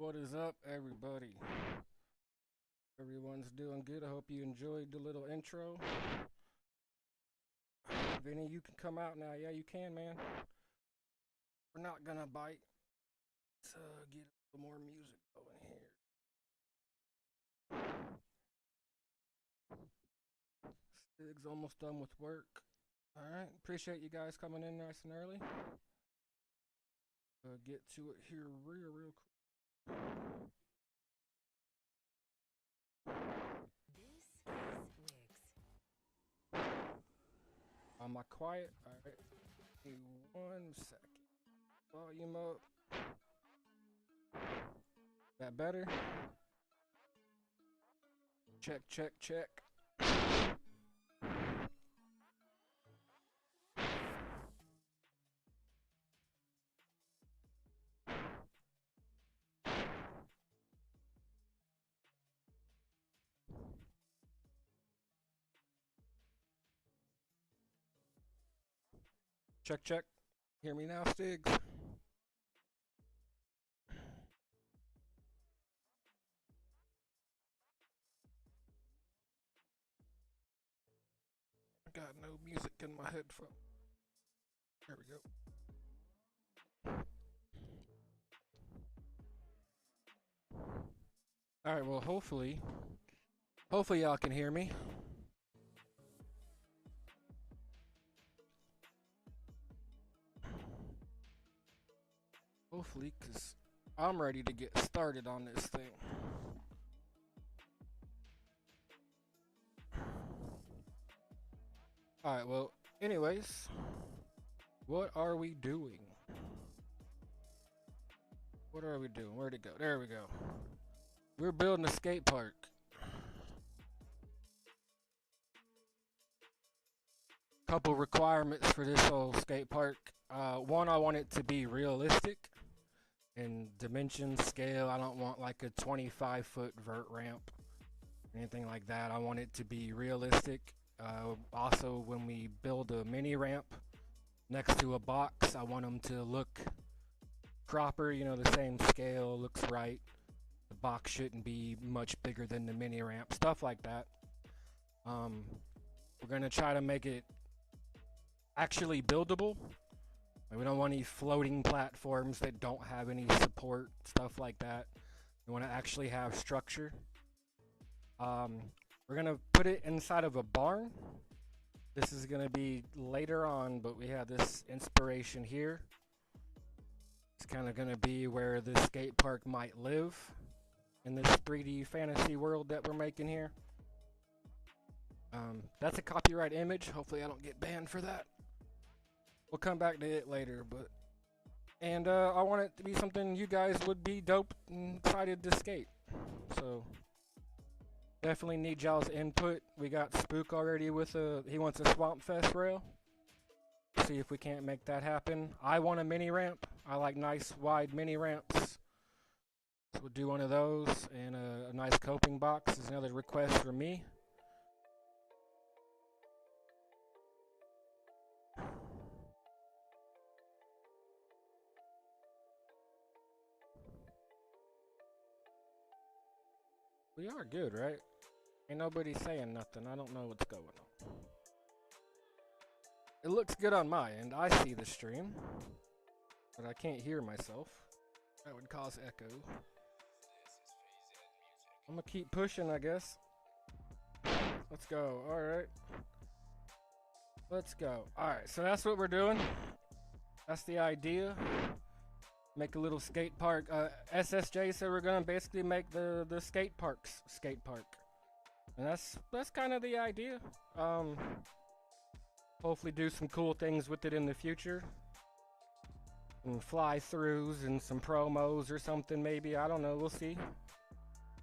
What is up, everybody? Everyone's doing good. I hope you enjoyed the little intro. Vinny, you can come out now. Yeah, you can, man. We're not gonna bite. Let's get a little more music going here. Stig's almost done with work. Alright, appreciate you guys coming in nice and early. Get to it here real quick. Am I quiet? Alright. Give me 1 second. Volume up. That better? Check, check, check. Check, check. Hear me now, Stigs? I got no music in my headphone. There we go. Alright, well, hopefully y'all can hear me. Hopefully, because I'm ready to get started on this thing. Alright, well, anyways, what are we doing? What are we doing? Where'd it go? There we go. We're building a skate park. Couple requirements for this old skate park. One, I want it to be realistic in dimension, scale. I don't want like a 25-foot vert ramp, anything like that. I want it to be realistic. Also, when we build a mini ramp next to a box, I want them to look proper, you know, the same scale, looks right. The box shouldn't be much bigger than the mini ramp, stuff like that. We're gonna try to make it actually buildable. We don't want any floating platforms that don't have any support, stuff like that. We want to actually have structure. We're gonna put it inside of a barn. This is gonna be later on, but we have this inspiration here. It's kind of gonna be where the skate park might live in this 3D fantasy world that we're making here. That's a copyright image. Hopefully I don't get banned for that. We'll come back to it later, but I want it to be something you guys would be dope and excited to skate. So definitely need y'all's input. We got Spook already with he wants a Swamp Fest rail. See if we can't make that happen. I want a mini ramp. I like nice wide mini ramps. So we'll do one of those, and a nice coping box is another request from me. We are good, right? Ain't nobody saying nothing. I don't know what's going on. It looks good on my end. I see the stream, but I can't hear myself. That would cause echo. I'm gonna keep pushing, I guess. Let's go. All right. Let's go. All right, so that's what we're doing. That's the idea. Make a little skate park. SSJ said we're gonna basically make the skate park, and that's kind of the idea. Hopefully do some cool things with it in the future. And fly throughs and some promos or something maybe. I don't know. We'll see.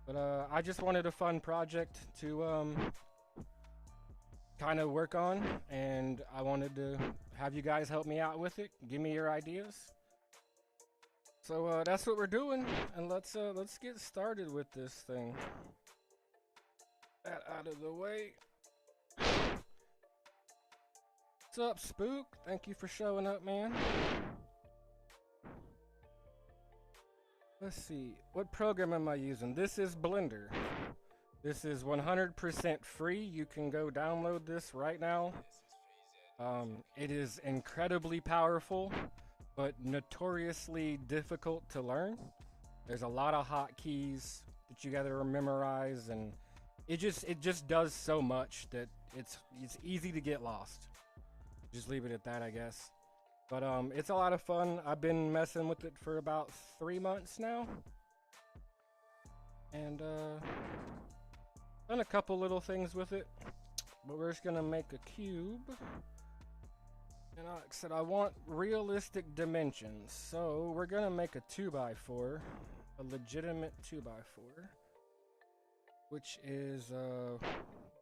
But I just wanted a fun project to kind of work on, and I wanted to have you guys help me out with it. Give me your ideas. So that's what we're doing, and let's get started with this thing. That out of the way. What's up, Spook? Thank you for showing up, man. Let's see, what program am I using? This is Blender. This is 100% free. You can go download this right now. It is incredibly powerful, but notoriously difficult to learn. There's a lot of hotkeys that you gotta memorize, and it just does so much that it's easy to get lost. Just leave it at that, I guess. But it's a lot of fun. I've been messing with it for about 3 months now, and done a couple little things with it. But we're just gonna make a cube. And like I said, I want realistic dimensions, so we're gonna make a 2x4, a legitimate 2x4, which is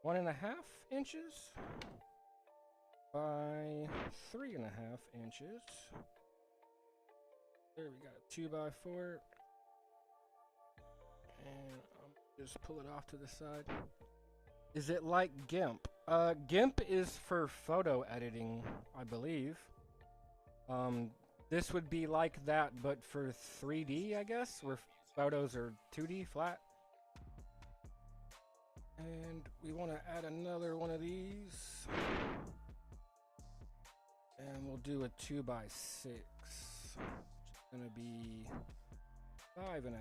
1.5 inches by 3.5 inches. There we got a 2x4, and I'll just pull it off to the side. Is it like GIMP? GIMP is for photo editing, I believe. This would be like that, but for 3D, I guess, where photos are 2D flat. And we want to add another one of these. And we'll do a 2x6, which is going to be 5.5,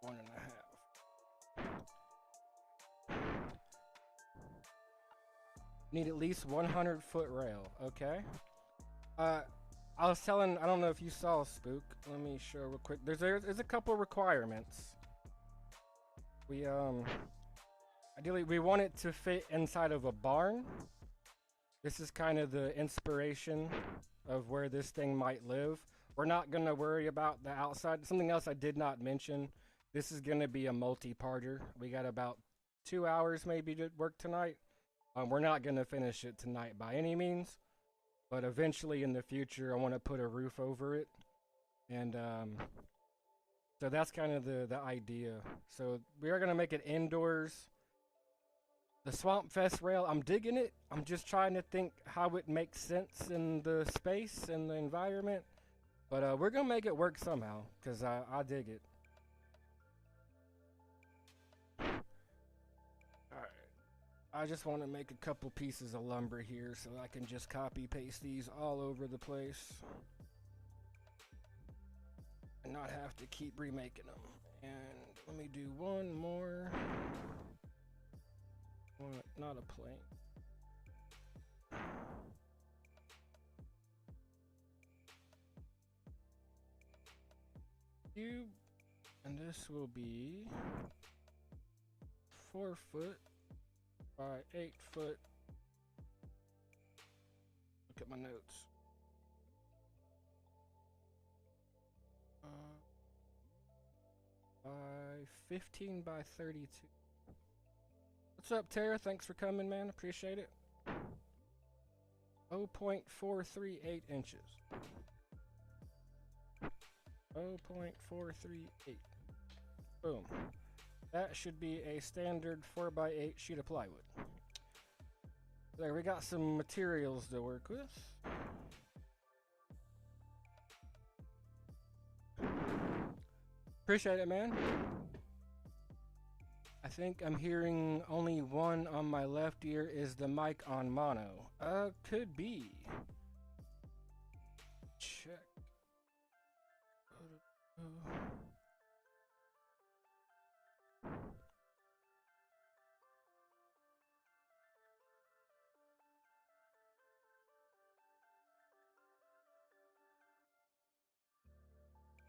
1.5. Need at least 100-foot rail. Okay. I was telling, I don't know if you saw Spook. Let me show real quick. There's a couple requirements. We ideally we want it to fit inside of a barn. This is kind of the inspiration of where this thing might live. We're not gonna worry about the outside. Something else I did not mention. This is gonna be a multi-parter. We got about 2 hours maybe to work tonight. We're not going to finish it tonight by any means, but eventually in the future I want to put a roof over it, and so that's kind of the idea. So we are going to make it indoors. The Swamp Fest rail, I'm digging it. I'm just trying to think how it makes sense in the space and the environment, but we're going to make it work somehow, because I dig it. I just want to make a couple pieces of lumber here so I can just copy paste these all over the place and not have to keep remaking them. And let me do one more. Not a plank. Cube, and this will be 4 foot by 8 foot. Look at my notes. By 15 by 32. What's up, Tara? Thanks for coming, man. Appreciate it. 0.438 inches. 0.438. Boom. That should be a standard 4x8 sheet of plywood. There, we got some materials to work with. Appreciate it, man. I think I'm hearing only one on my left ear. Is the mic on mono? Could be. Check.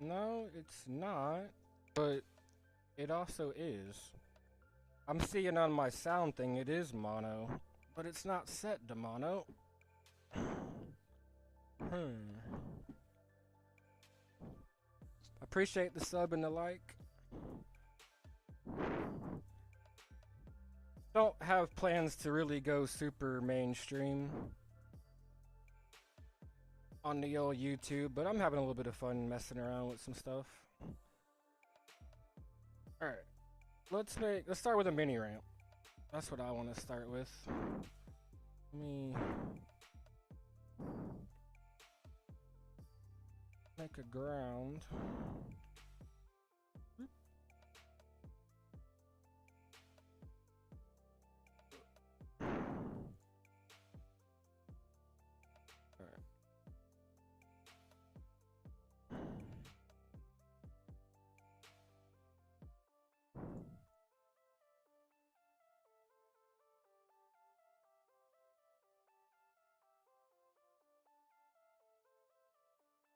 No, it's not, but it also is. I'm seeing on my sound thing it is mono, but it's not set to mono. Appreciate the sub and the like. Don't have plans to really go super mainstream on the old YouTube, but I'm having a little bit of fun messing around with some stuff. Alright, let's start with a mini ramp. That's what I want to start with. Let Make a ground.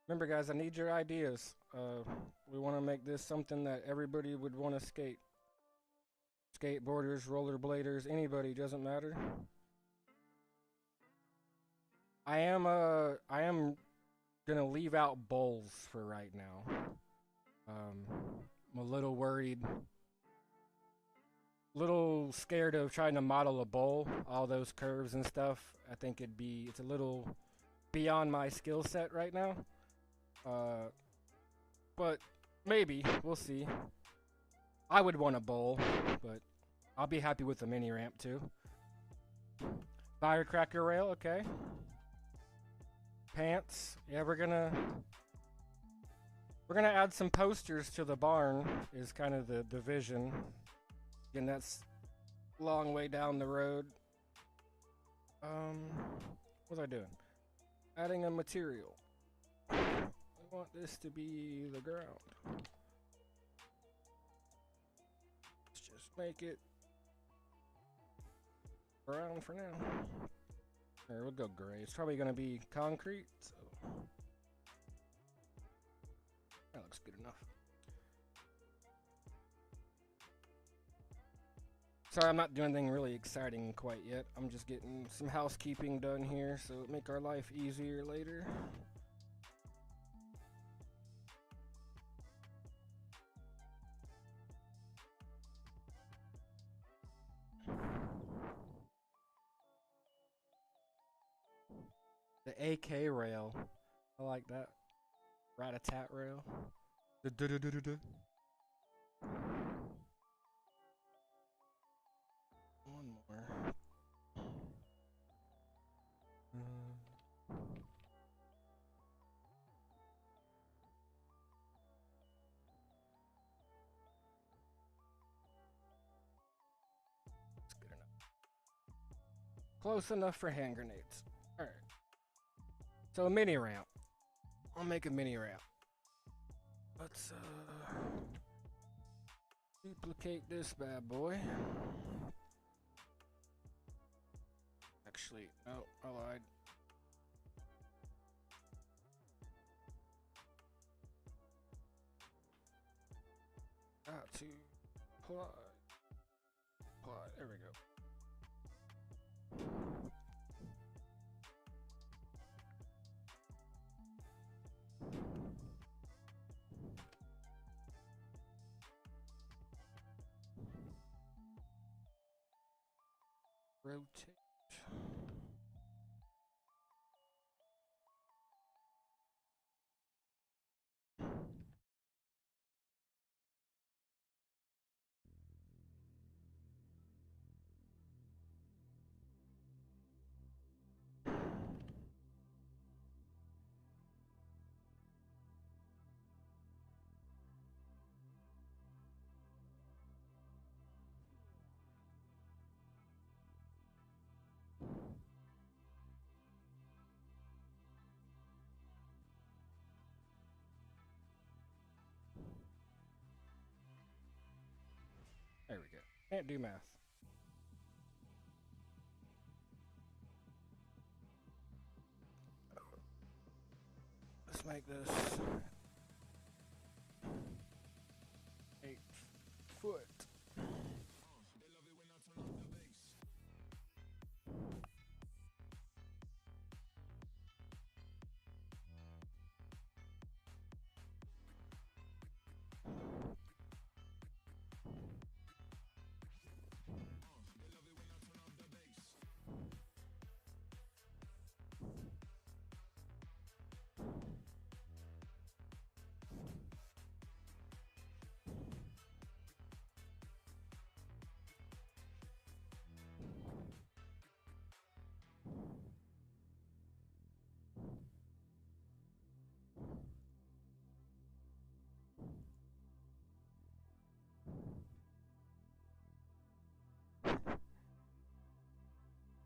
Remember, guys, I need your ideas. We want to make this something that everybody would want to skate. Skateboarders, rollerbladers, anybody, doesn't matter. I am gonna leave out bowls for right now. I'm a little worried, little scared of trying to model a bowl, all those curves and stuff. I think it's a little beyond my skill set right now. But maybe, we'll see. I would want a bowl, but I'll be happy with the mini ramp too. Firecracker rail, okay. Pants, yeah, we're gonna add some posters to the barn, is kind of the vision. Again, that's a long way down the road. What was I doing? Adding a material. I want this to be the ground. Let's just make it brown for now. Alright, we'll go gray. It's probably gonna be concrete, so that looks good enough. Sorry, I'm not doing anything really exciting quite yet. I'm just getting some housekeeping done here, so it'll make our life easier later. The AK rail. I like that. Rat-a-tat rail. One more. That's good enough. Close enough for hand grenades. Alright. So a mini ramp. I'll make a mini ramp. Let's duplicate this bad boy. Actually, no, I lied. Got to apply. There we go. Rotate. There we go. Can't do math. Let's make this 8 foot.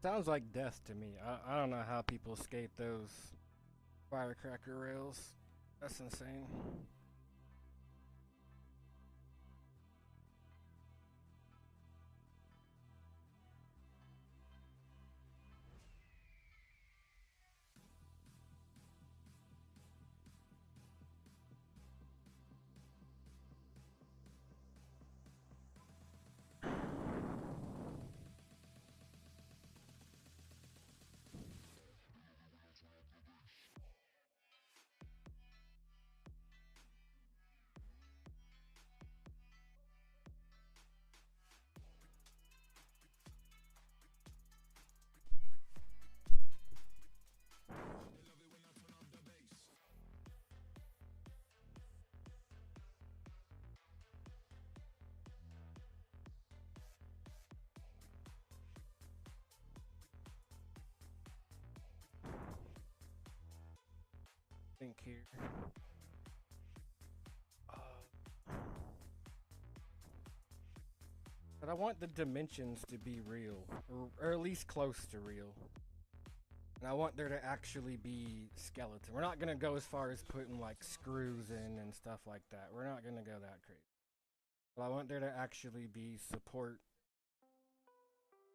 Sounds like death to me. I don't know how people skate those firecracker rails. That's insane. Think here. But I want the dimensions to be real, or at least close to real. And I want there to actually be skeleton. We're not gonna go as far as putting like screws in and stuff like that. We're not gonna go that crazy. But I want there to actually be support,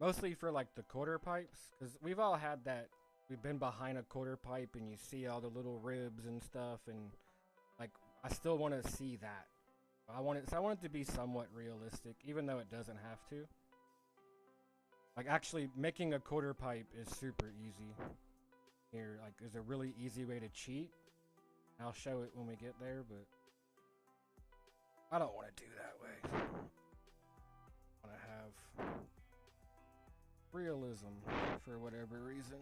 mostly for like the quarter pipes, because we've all had that. We've been behind a quarter pipe and you see all the little ribs and stuff, and like I still want to see that. I want it to be somewhat realistic, even though it doesn't have to. Like actually making a quarter pipe is super easy. Here, like there's a really easy way to cheat. I'll show it when we get there, but I don't want to do that way. I want to have realism for whatever reason.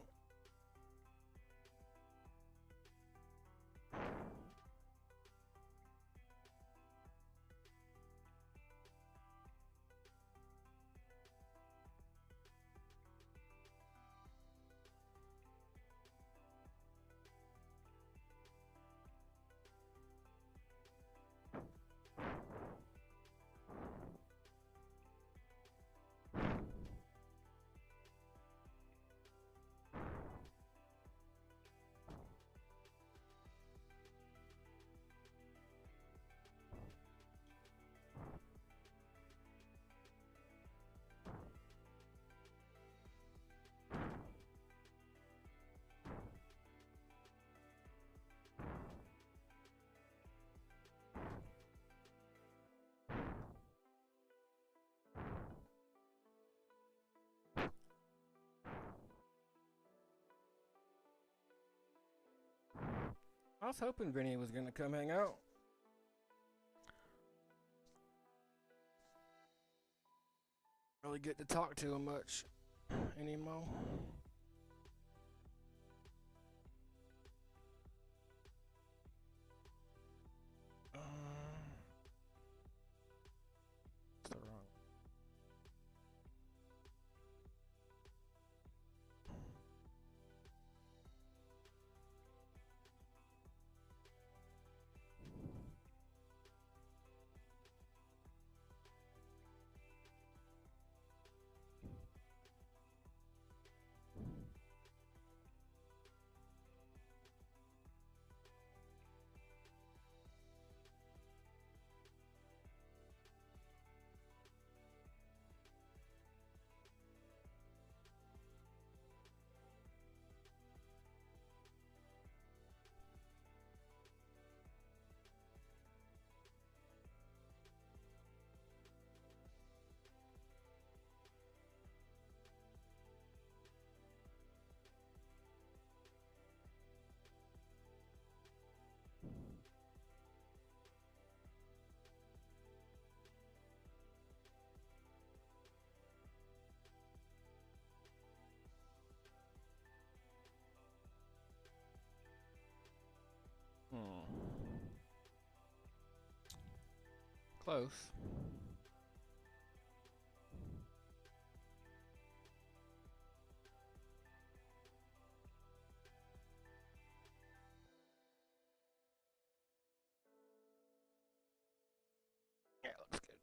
I was hoping Vinny was gonna come hang out. Really get to talk to him much anymore. It's the wrong. Close. Yeah, looks good.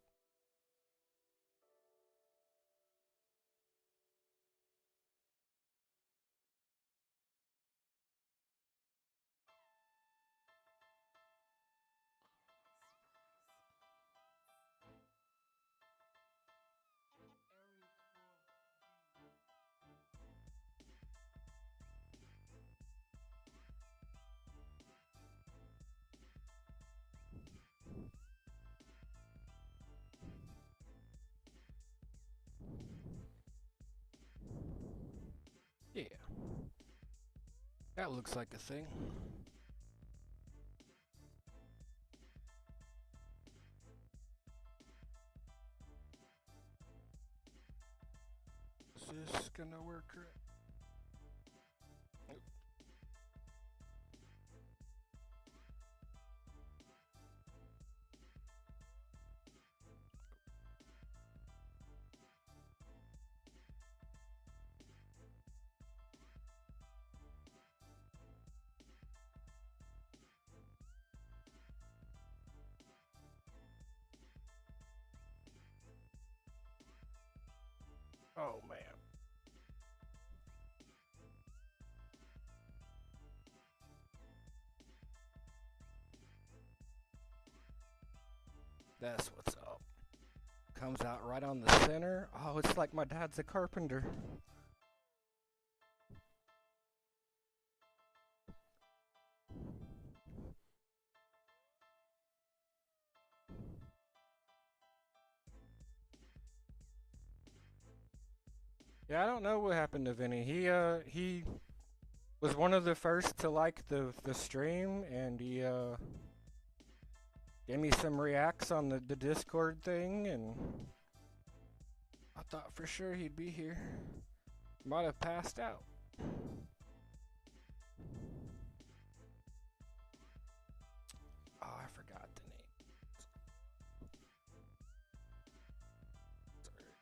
That looks like a thing. Is this gonna work right? Oh man. That's what's up. Comes out right on the center. Oh, it's like my dad's a carpenter. Yeah, I don't know what happened to Vinny. He was one of the first to like the stream, and he gave me some reacts on the Discord thing, and I thought for sure he'd be here. Might have passed out. Oh, I forgot the name. Sorry.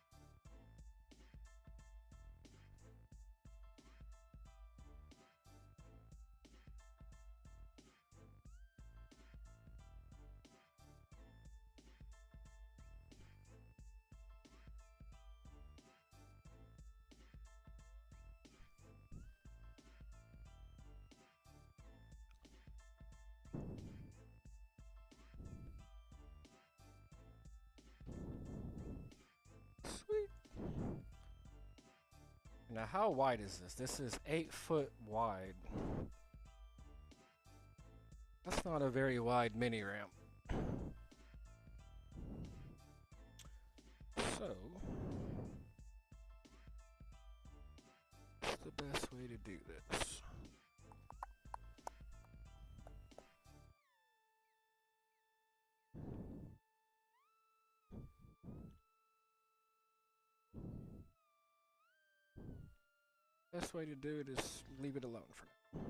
Sweet. Now, how wide is this? This is 8 foot wide. That's not a very wide mini ramp. So, what's the best way to do this? Best way to do it is leave it alone for now.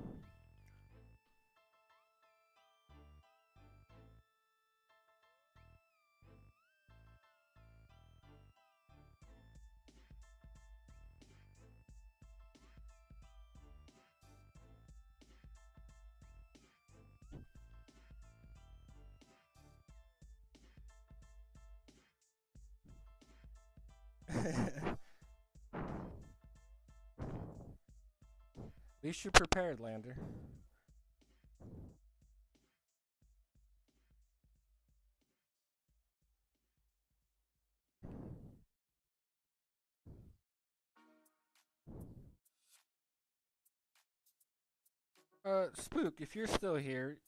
At least you're prepared, Lander. Spook, if you're still here,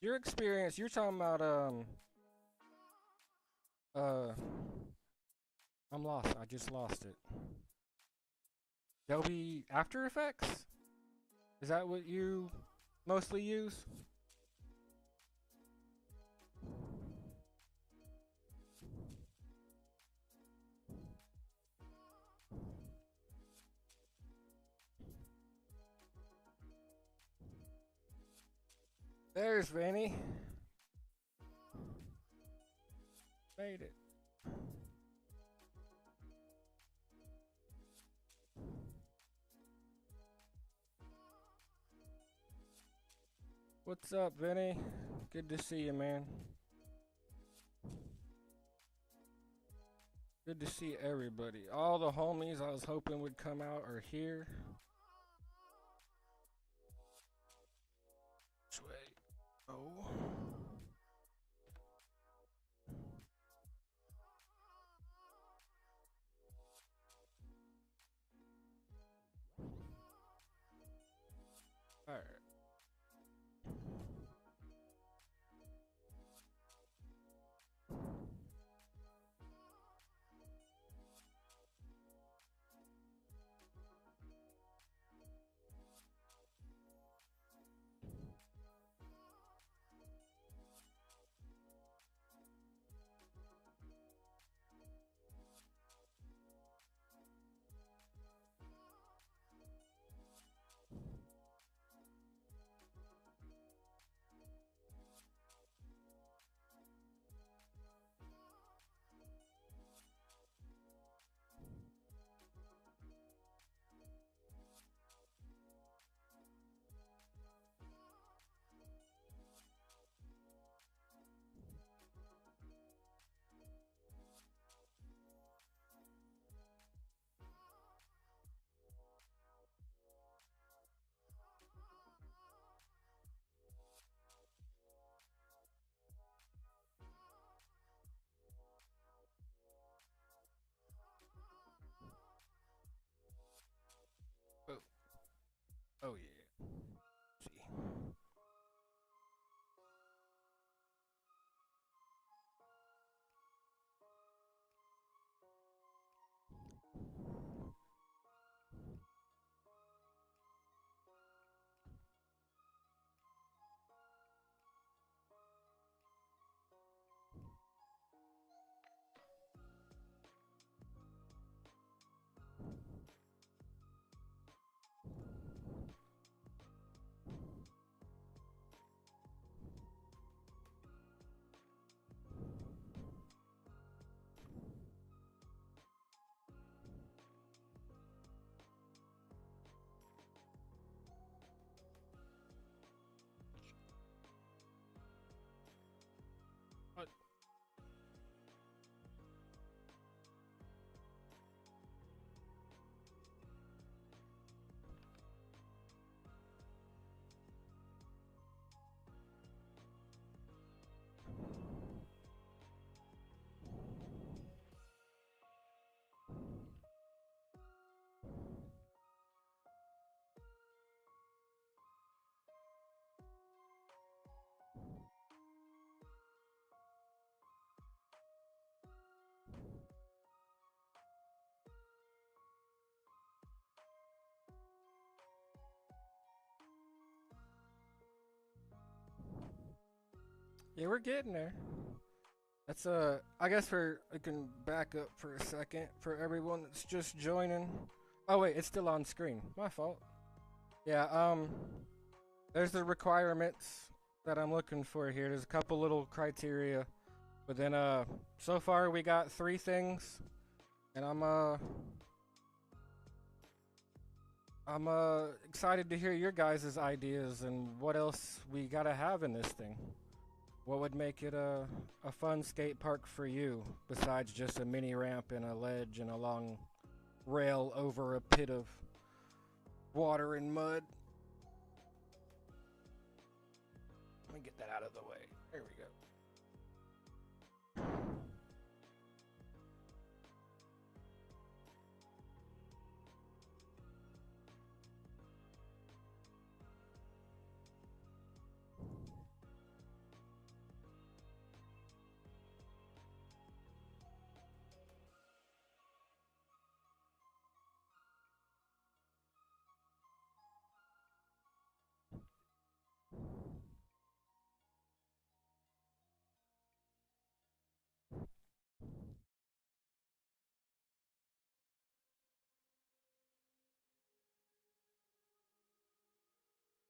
your experience, you're talking about, I'm lost. I just lost it. Adobe After Effects? Is that what you mostly use? There's Vanny. Made it. What's up, Vinny? Good to see you, man. Good to see everybody. All the homies I was hoping would come out are here. Which way? Oh. Alright. Oh yeah. See. What? Yeah, we're getting there. That's I guess I can back up for a second for everyone that's just joining. Oh wait, it's still on screen. My fault. Yeah, there's the requirements that I'm looking for here. There's a couple little criteria. But then so far we got 3 things, and I'm excited to hear your guys' ideas and what else we gotta have in this thing. What would make it a fun skate park for you besides just a mini ramp and a ledge and a long rail over a pit of water and mud? Let me get that out of the way. There we go.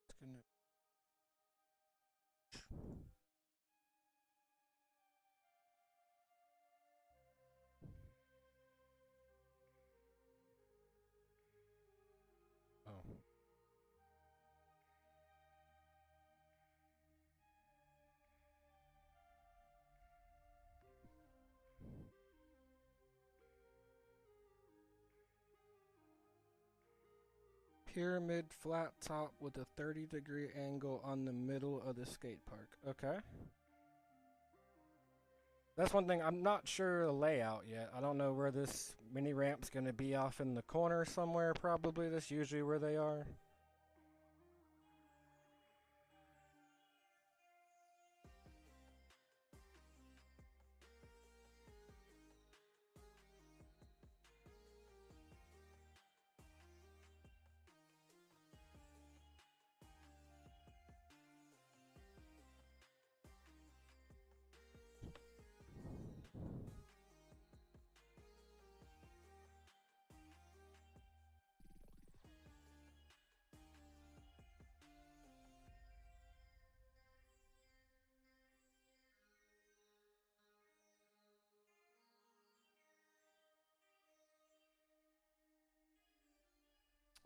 It's gonna. Oh. Pyramid flat top with a 30-degree angle on the middle of the skate park. Okay. That's one thing. I'm not sure the layout yet. I don't know where this mini ramp's going to be off in the corner somewhere, probably. That's usually where they are.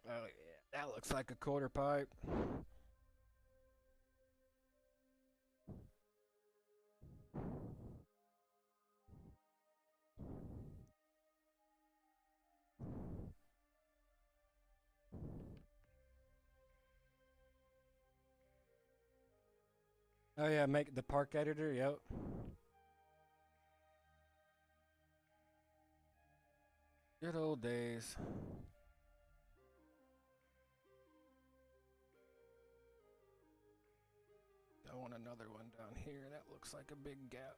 Oh, yeah. That looks like a quarter pipe. Oh, yeah. Make the park editor. Yep. Good old days. another one down here. That looks like a big gap.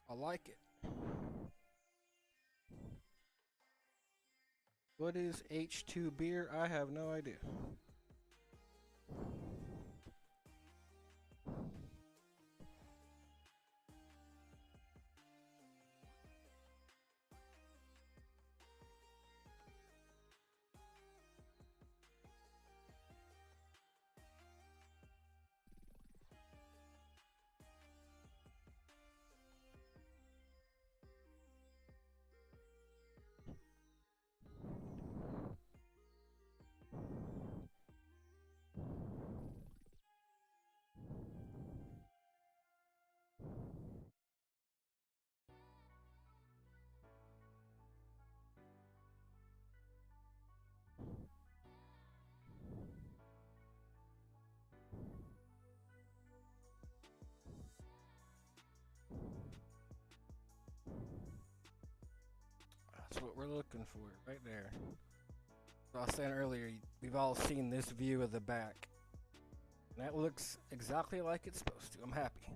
I like it. What is H2 beer? I have no idea. That's what we're looking for, right there. As I was saying earlier, we've all seen this view of the back. And that looks exactly like it's supposed to. I'm happy.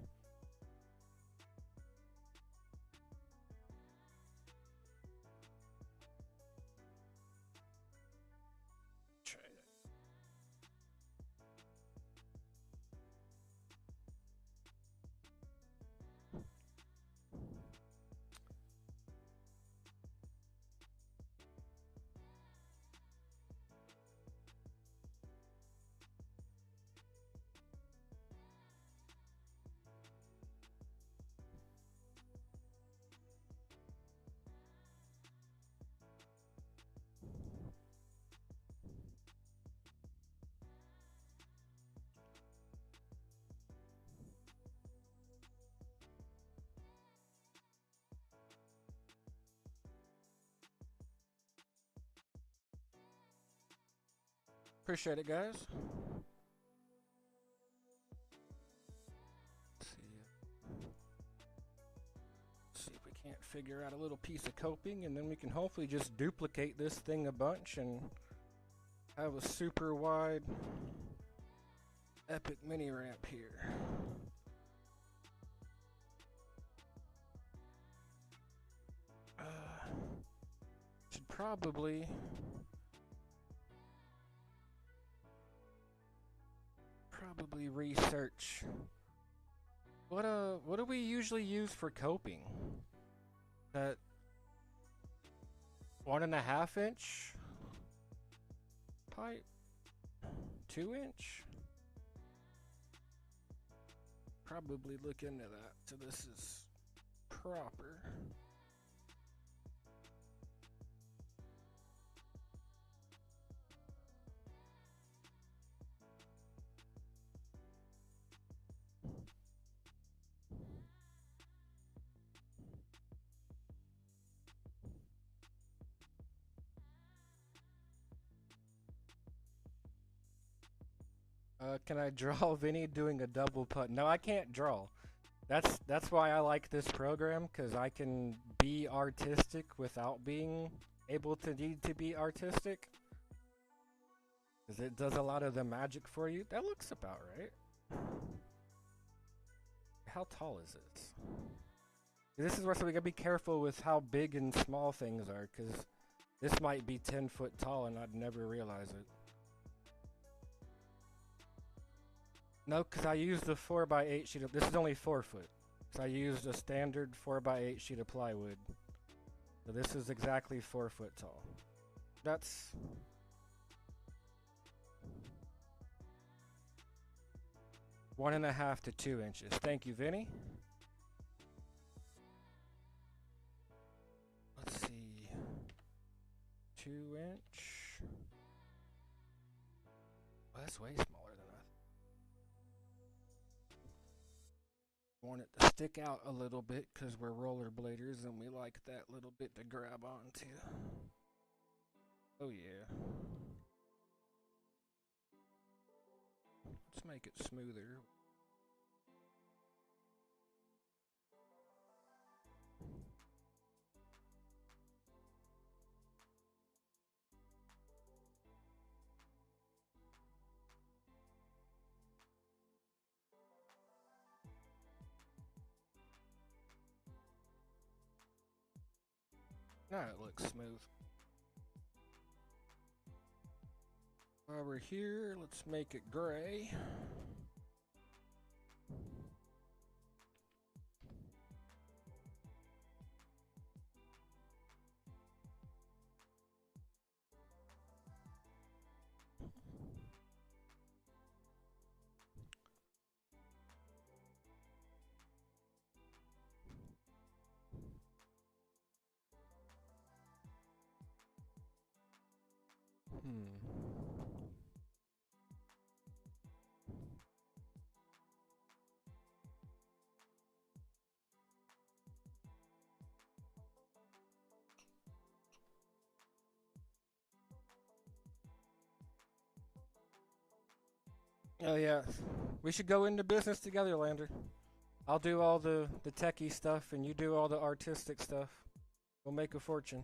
Try it. Appreciate it, guys. See if we can't figure out a little piece of coping, and then we can hopefully just duplicate this thing a bunch and have a super wide epic mini ramp here. Should probably research what do we usually use for coping? That 1.5 inch pipe, 2 inch. Probably look into that so this is proper. Can I draw Vinny doing a double putt? No, I can't draw. That's why I like this program, because I can be artistic without being able to need to be artistic. Because it does a lot of the magic for you. That looks about right. How tall is this? This is where so we gotta be careful with how big and small things are, because this might be 10 foot tall and I'd never realize it. No, because I used the 4x8 sheet of, this is only 4 foot. So I used a standard 4x8 sheet of plywood. So this is exactly 4 foot tall. That's... One and a half to 2 inches. Thank you, Vinny. Let's see. 2 inch. Well, that's way smaller than I want it to stick out a little bit because we're rollerbladers and we like that little bit to grab onto. Oh yeah. Let's make it smoother. Now it looks smooth. While we're here, let's make it gray. Oh yeah, we should go into business together, Lander. I'll do all the techie stuff, and you do all the artistic stuff. We'll make a fortune.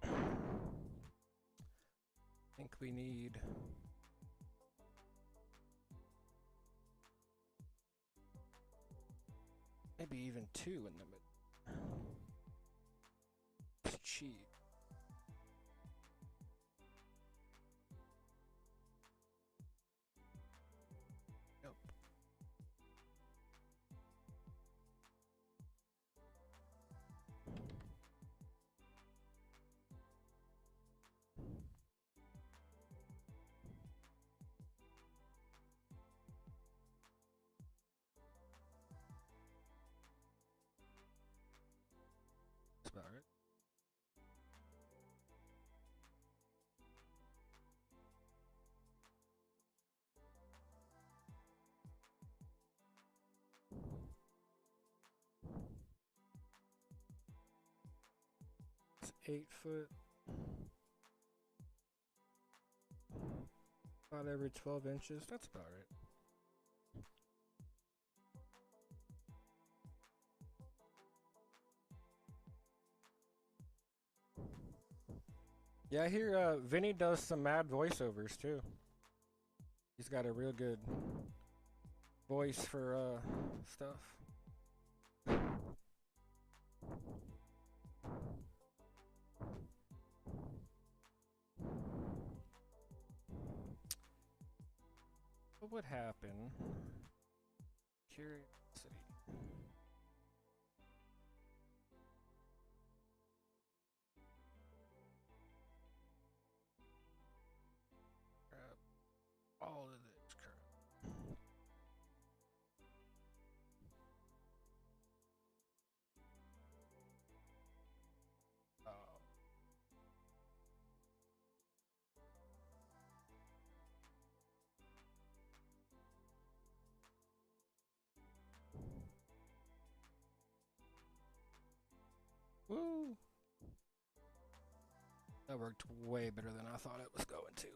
I think we need maybe even 2 in the middle. It's cheap. That's about right. It's 8 foot. About every 12 inches. That's about right. Yeah, I hear Vinny does some mad voiceovers too. He's got a real good voice for stuff. What would happen? Curiosity. Grab all of this crap. Woo! That worked way better than I thought it was going to.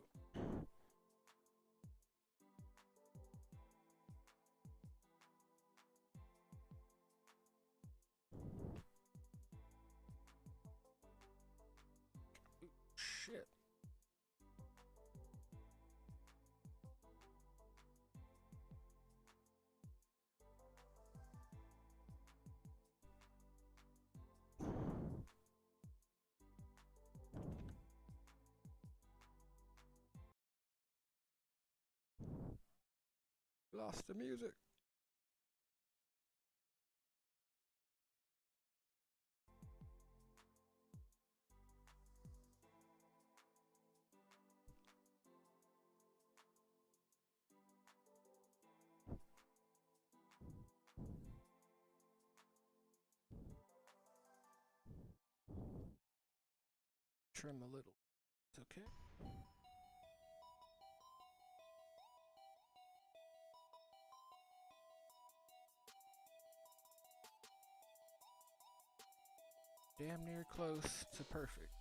Ooh, shit. Lost the music. Trim a little. It's okay. Damn near close to perfect.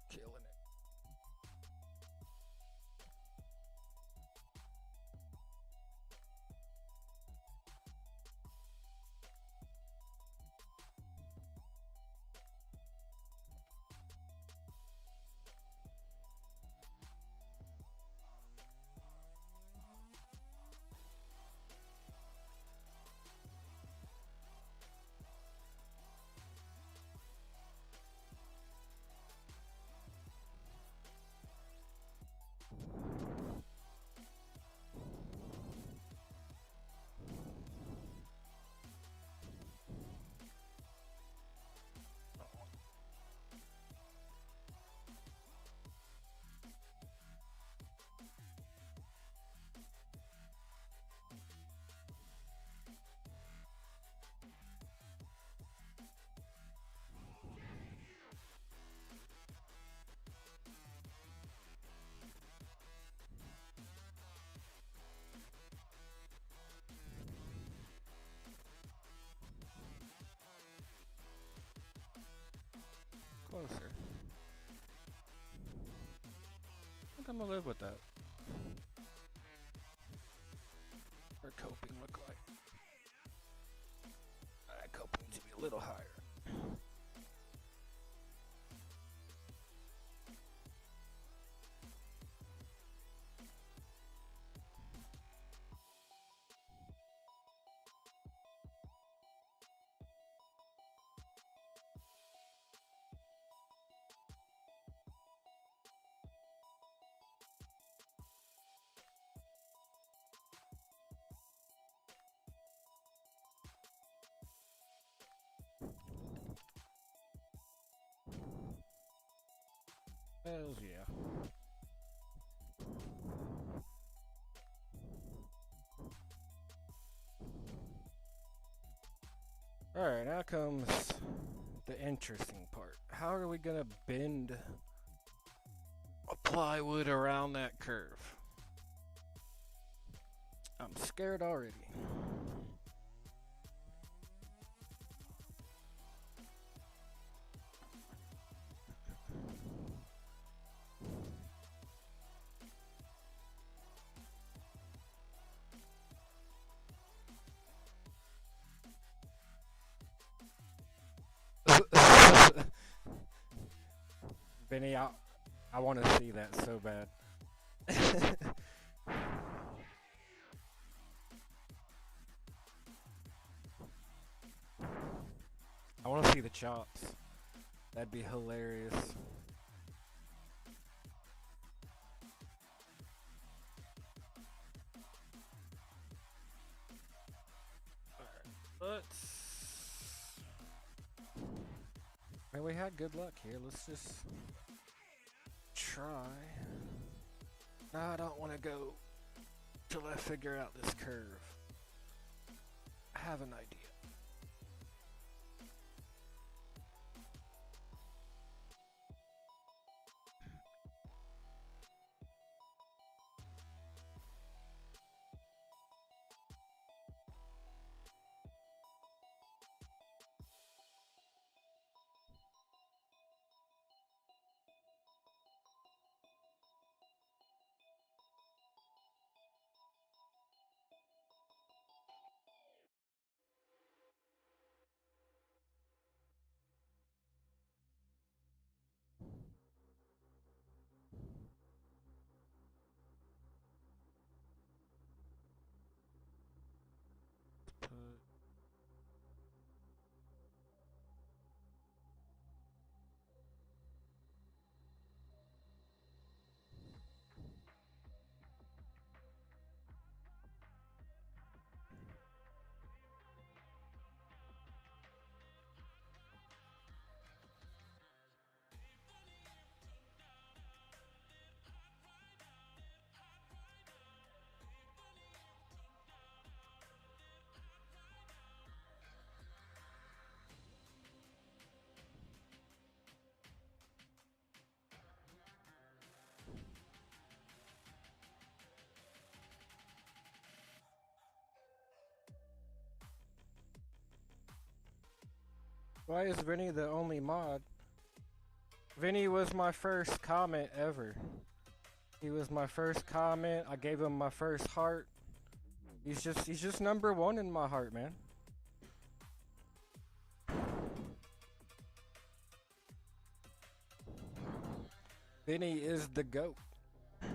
Killing it. closer. I think I'm gonna live with that. Or coping look like? Coping to be a little higher. Hells yeah. Alright, now comes the interesting part. How are we gonna bend a plywood around that curve? I'm scared already. Benny, I want to see that so bad. I want to see the chops. That'd be hilarious. Alright, man, we had good luck here. Let's just try. No, I don't want to go till I figure out this curve. I have an idea. Why is Vinny the only mod? Vinny was my first comment ever. He was my first comment. I gave him my first heart. He's just number one in my heart, man. Vinny is the GOAT. Hang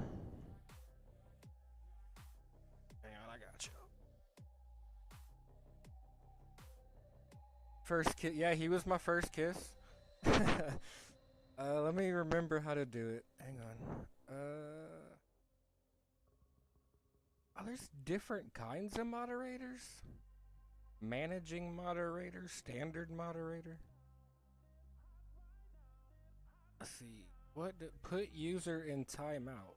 on, I got you. First kiss. Yeah, he was my first kiss. Let me remember how to do it. Hang on. Oh, there's different kinds of moderators. Managing moderator, standard moderator. Let's see. Put user in timeout.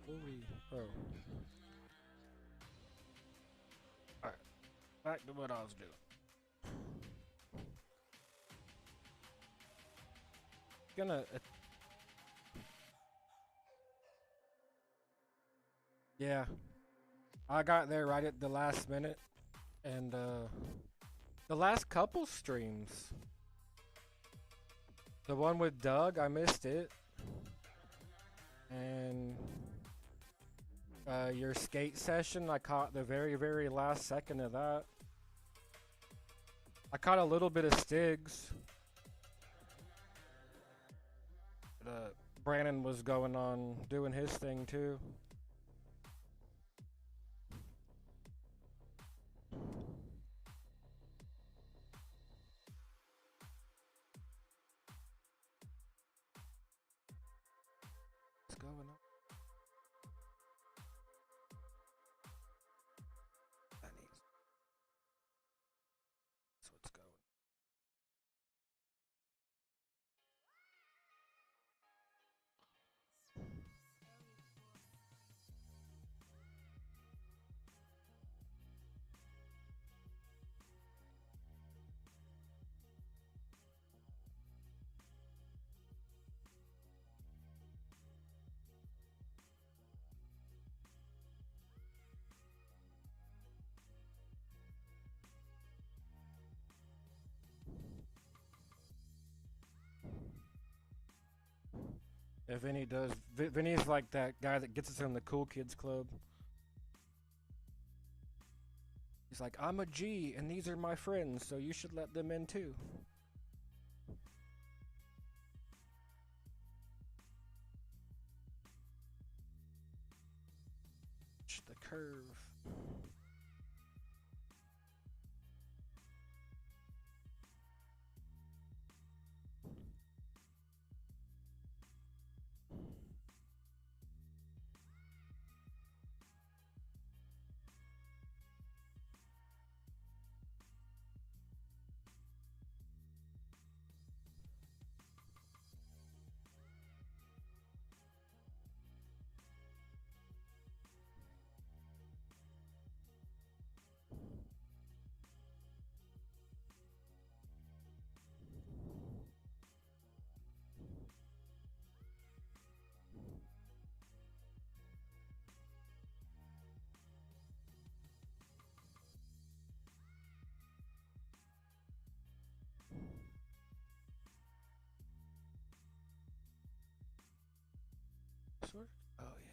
Holy. Oh. Alright. Back to what I was doing. Gonna. Yeah. I got there right at the last minute. And, the last couple streams. The one with Doug, I missed it. And your skate session, I caught the very, very last second of that. I caught a little bit of Stigs. Brandon was going on doing his thing too. What's going on? That needs. That's what's going. If Vinny does, Vinny's like that guy that gets us in the cool kids club. He's like, I'm a G, and these are my friends, so you should let them in too. The curve. Sort? Oh yeah.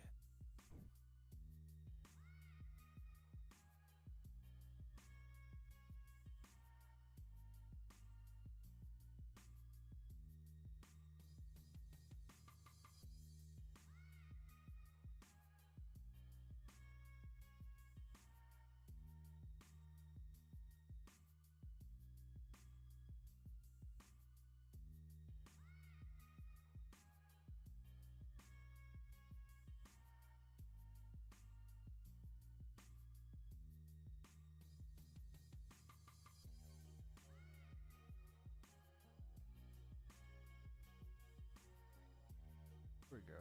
Here we go.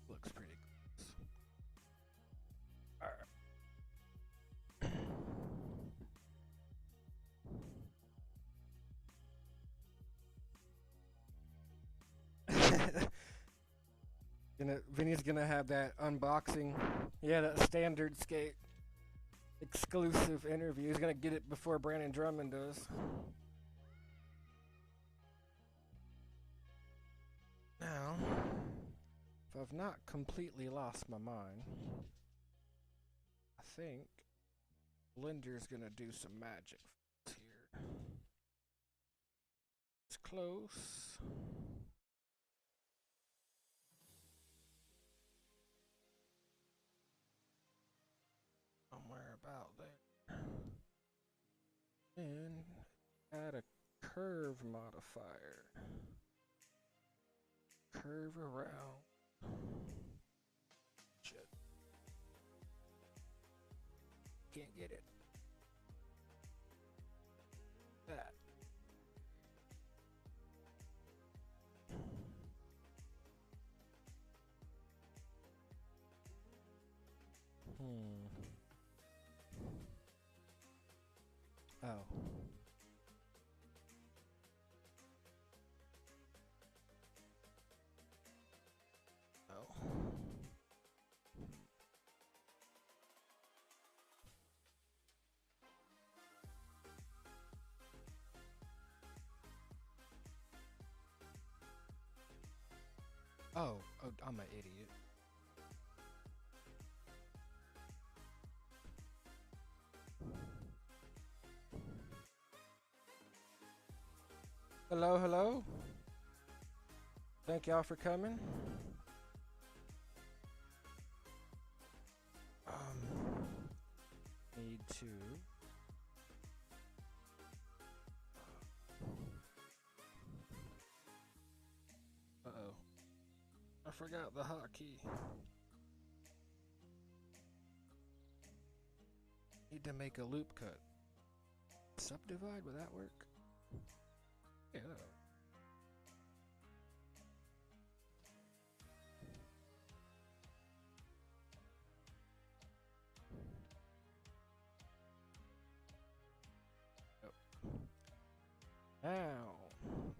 Looks pretty close. Alright. Vinny's gonna have that unboxing. Yeah, that standard skate exclusive interview. He's gonna get it before Brandon Drummond does. Now, if I've not completely lost my mind, I think Blender's gonna do some magic here. It's close. Somewhere about there. And add a curve modifier. Curve around. Can't get it. That. Oh. Oh. Oh, I'm an idiot. Hello, hello. Thank y'all for coming. Need to. Uh-oh. I forgot the hotkey. Need to make a loop cut. Subdivide, would that work? Yeah. Oh. Now,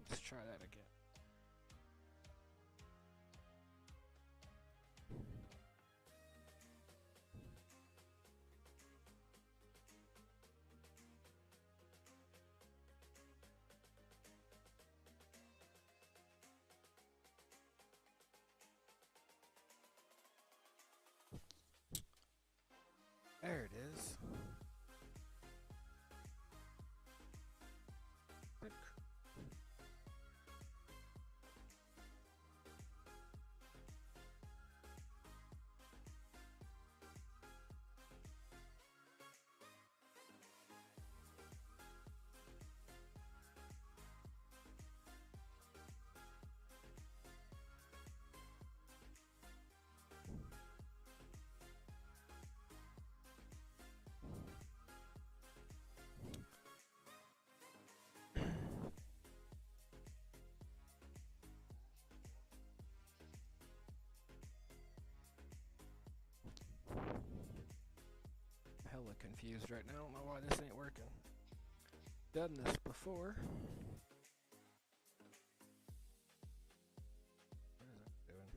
let's try that again. There it is. Hella confused right now. I don't know why this ain't working. Done this before. What is it doing?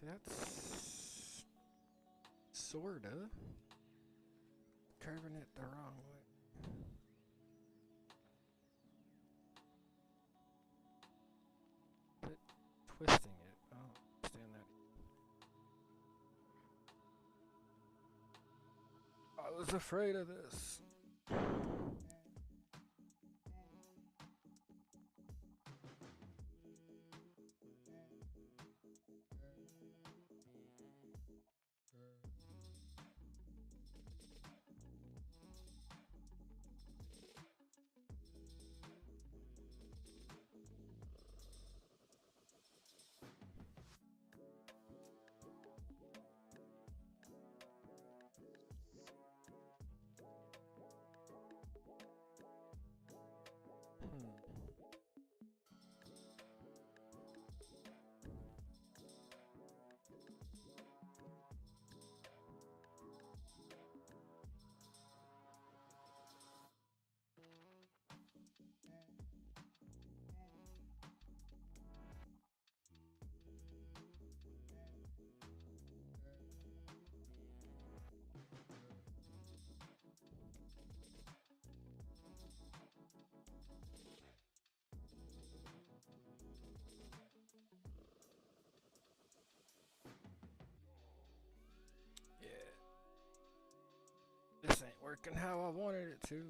That's sorta curving it the wrong way. But twisting it. I don't understand that. I was afraid of this. This ain't working how I wanted it to.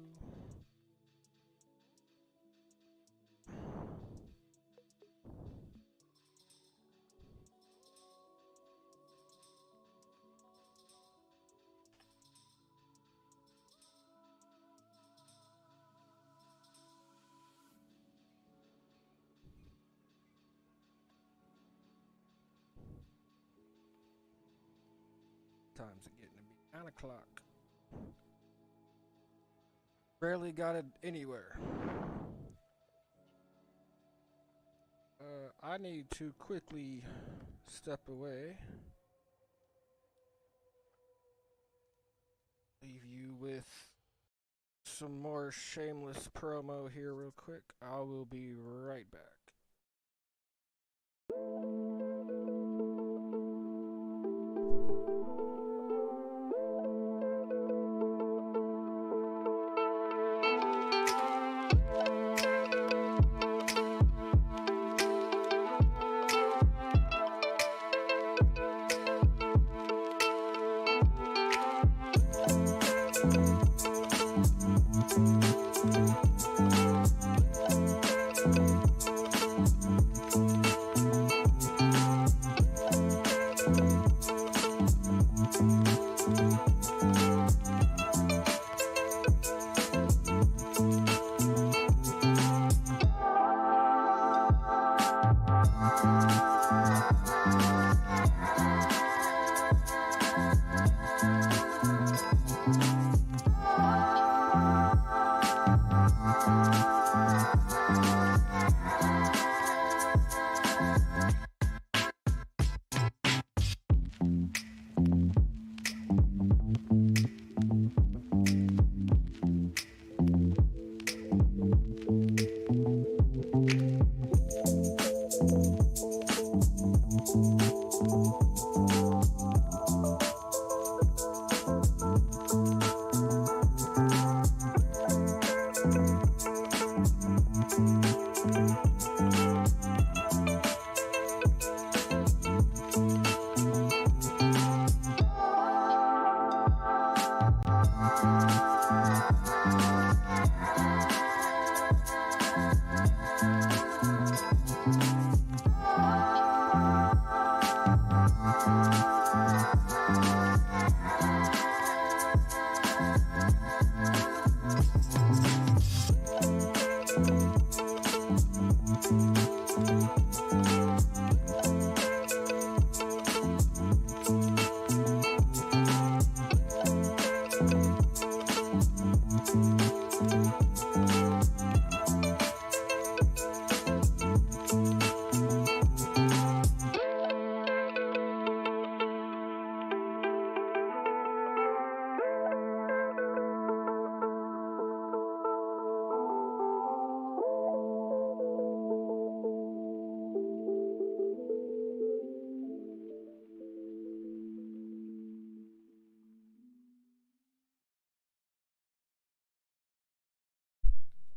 time's it getting to be? 9 o'clock. Barely got it anywhere. I need to quickly step away. Leave you with some more shameless promo here real quick. I will be right back.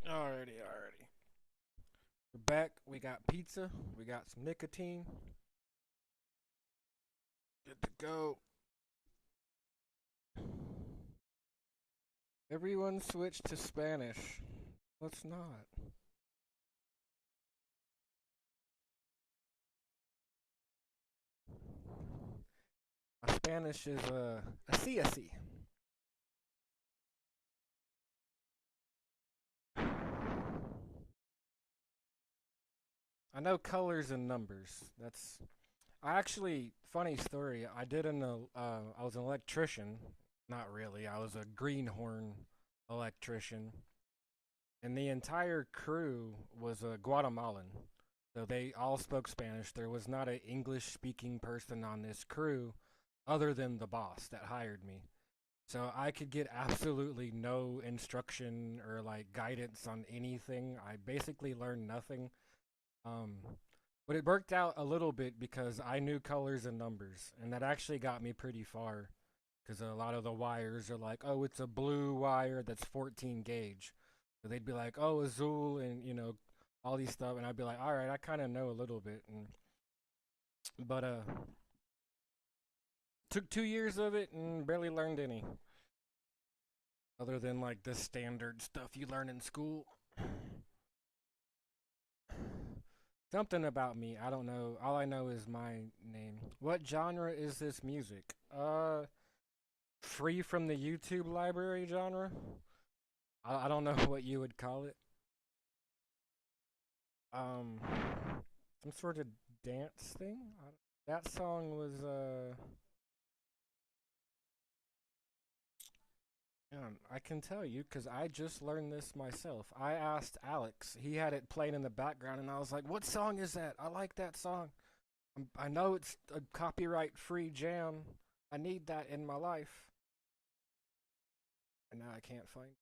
Alrighty. We're back. We got pizza. We got some nicotine. Good to go. Everyone switched to Spanish. Let's not. My Spanish is así así. I know colors and numbers. I actually, funny story. I was an electrician. Not really. I was a greenhorn electrician, and the entire crew was a Guatemalan. So they all spoke Spanish. There was not an English-speaking person on this crew, other than the boss that hired me. So I could get absolutely no instruction or like guidance on anything. I basically learned nothing. Um, but it worked out a little bit because I knew colors and numbers, and that actually got me pretty far. Because a lot of the wires are like, oh, it's a blue wire that's 14 gauge. So they'd be like, oh, azul, and all these stuff, and I'd be like, all right, I kind of know a little bit, but took 2 years of it and barely learned any, other than like the standard stuff you learn in school. Something about me, I don't know. All I know is my name. What genre is this music? Free from the YouTube library genre? I don't know what you would call it. Um, some sort of dance thing? That song was, I can tell you because I just learned this myself. I asked Alex, he had it playing in the background, and I was like, "What song is that? I like that song. I know it's a copyright free jam. I need that in my life." And now I can't find it.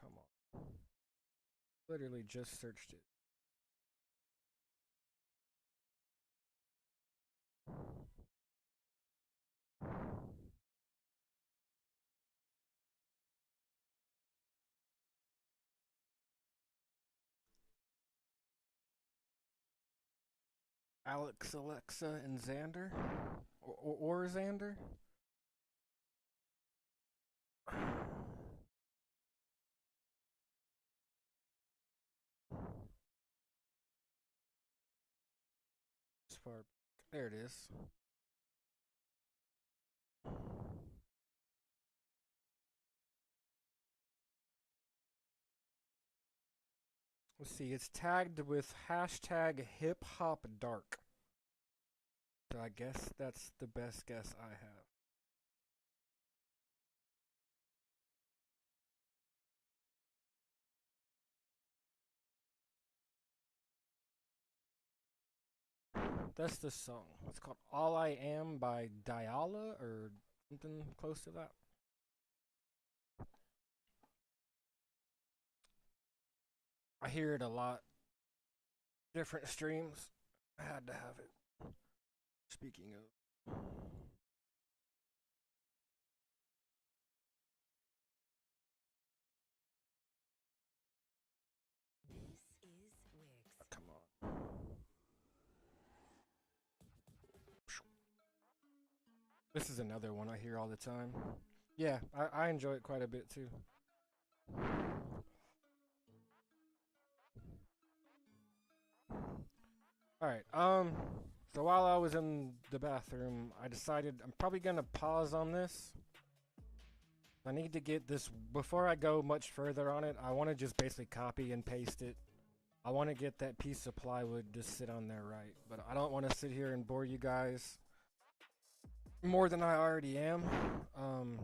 Come on. Literally just searched it. Alex, Alexa, and Xander? Or Xander? As far. There it is. Let's see, it's tagged with hashtag hip hop dark. So I guess that's the best guess I have. That's the song. It's called All I Am by Diala or something close to that. I hear it a lot. Different streams. I had to have it. Speaking of. Oh, come on. This is another one I hear all the time. Yeah, I enjoy it quite a bit too. Alright, so while I was in the bathroom, I decided I'm probably gonna pause on this. I need to get this, before I go much further on it, I want to just basically copy and paste it. I want to get that piece of plywood to sit on there right, but I don't want to sit here and bore you guys more than I already am.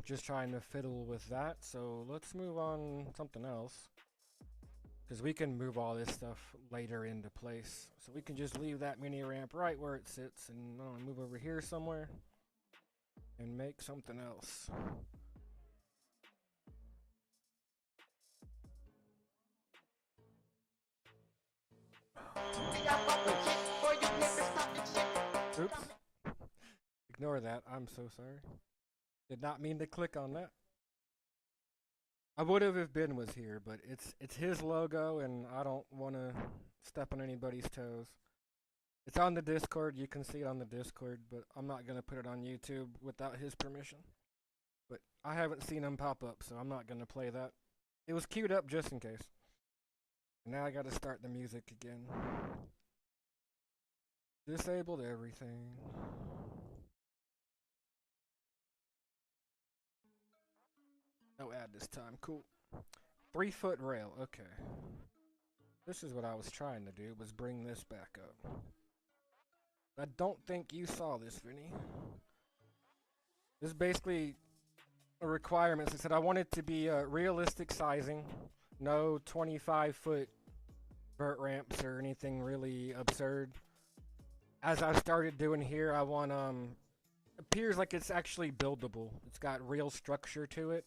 Just trying to fiddle with that, so let's move on something else. Because we can move all this stuff later into place. So we can just leave that mini ramp right where it sits and move over here somewhere and make something else. Oops. Ignore that. I'm so sorry. Did not mean to click on that. I would have if Ben was here, but it's his logo and I don't want to step on anybody's toes. It's on the Discord. You can see it on the Discord, but I'm not going to put it on YouTube without his permission. But I haven't seen him pop up, so I'm not going to play that. It was queued up just in case. Now I got to start the music again. Disabled everything. No ad this time. Cool. 3-foot rail. Okay. This is what I was trying to do, was bring this back up. I don't think you saw this, Vinny. This is basically a requirement. It said I want it to be realistic sizing. No 25-foot vert ramps or anything really absurd. As I started doing here, I want appears like it's actually buildable. It's got real structure to it.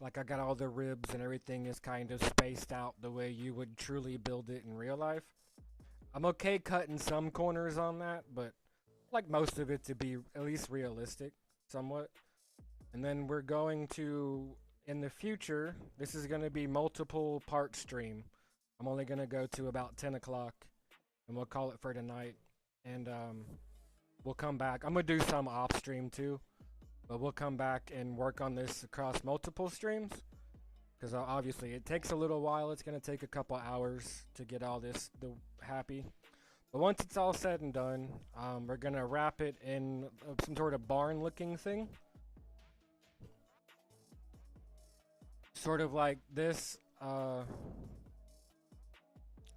Like I got all the ribs and everything is kind of spaced out the way you would truly build it in real life. I'm okay cutting some corners on that, but like most of it to be at least realistic, somewhat. And then we're going to, in the future, this is going to be multiple part stream. I'm only going to go to about 10 o'clock, and we'll call it for tonight. And we'll come back. I'm going to do some off stream too, but we'll come back and work on this across multiple streams. Because obviously it takes a little while. It's going to take a couple hours to get all this happy. But once it's all said and done, we're going to wrap it in some sort of barn-looking thing. Sort of like this.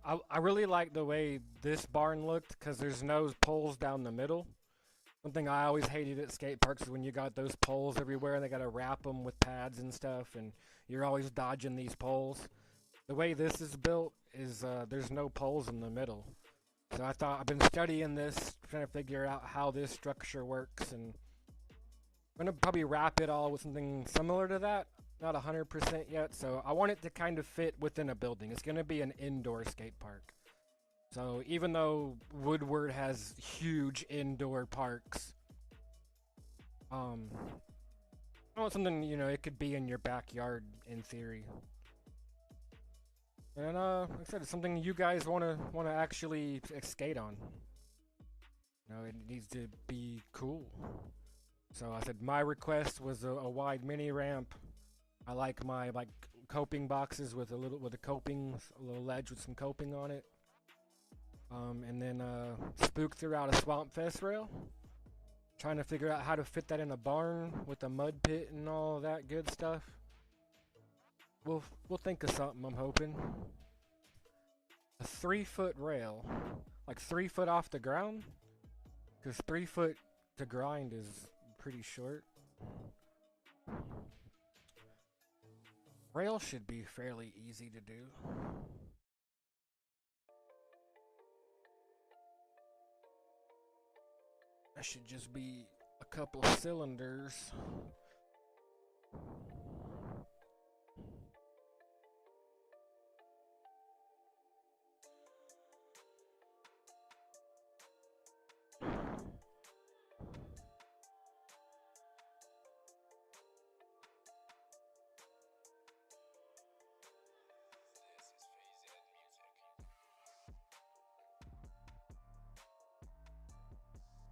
I really like the way this barn looked because there's no poles down the middle. One thing I always hated at skate parks is when you got those poles everywhere and they gotta wrap them with pads and stuff, and you're always dodging these poles. The way this is built is there's no poles in the middle. So I've been studying this, trying to figure out how this structure works, and I'm gonna probably wrap it all with something similar to that. Not 100% yet, so I want it to kind of fit within a building. It's gonna be an indoor skate park. So even though Woodward has huge indoor parks, I want something, it could be in your backyard in theory. And like I said, it's something you guys wanna actually skate on. It needs to be cool. So I said my request was a wide mini ramp. I like my coping boxes with a little ledge with some coping on it. And then Spook threw out a Swamp Fest rail. Trying to figure out how to fit that in a barn with a mud pit and all that good stuff. We'll think of something, I'm hoping. A 3-foot rail, like 3 foot off the ground, because 3 foot to grind is pretty short. Rail should be fairly easy to do. That should just be a couple cylinders.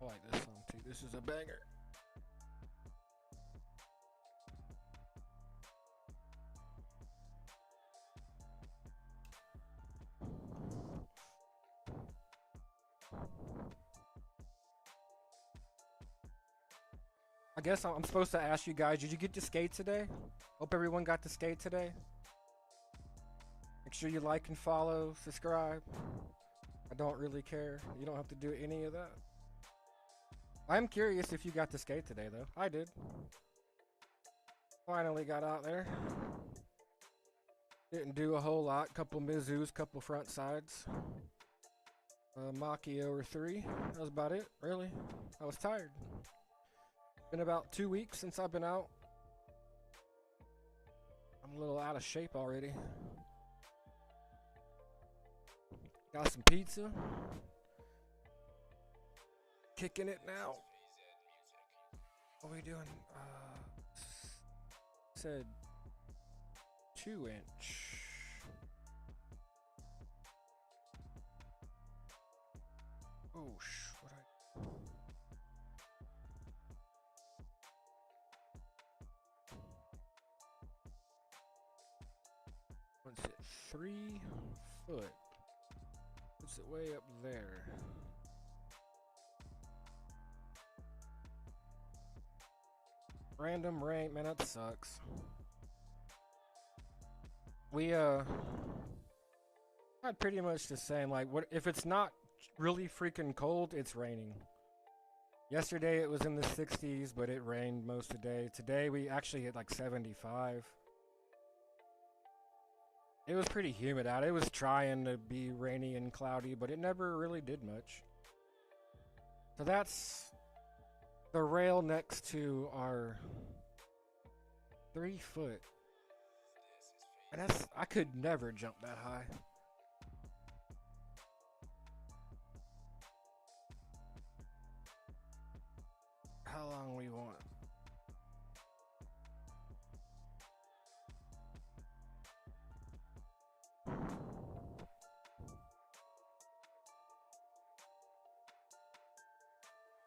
I like this song too. This is a banger. I guess I'm supposed to ask you guys, did you get to skate today? Hope everyone got to skate today. Make sure you like and follow, subscribe. I don't really care. You don't have to do any of that. I'm curious if you got to skate today, though. I did. Finally got out there. Didn't do a whole lot. Couple Mizus, couple front sides. Maki over 3. That was about it, really. I was tired. Been about 2 weeks since I've been out. I'm a little out of shape already. Got some pizza. Kicking it now. What are we doing? Said 2-inch. Oh, what what's it? 3 foot. Puts it way up there. Random rain, man, that sucks. We had pretty much the same. Like, what if it's not really freaking cold? It's raining. Yesterday it was in the 60s, but it rained most of the day. Today we actually hit like 75. It was pretty humid out. It was trying to be rainy and cloudy, but it never really did much. So that's the rail next to our 3 foot. And I could never jump that high. How long we want?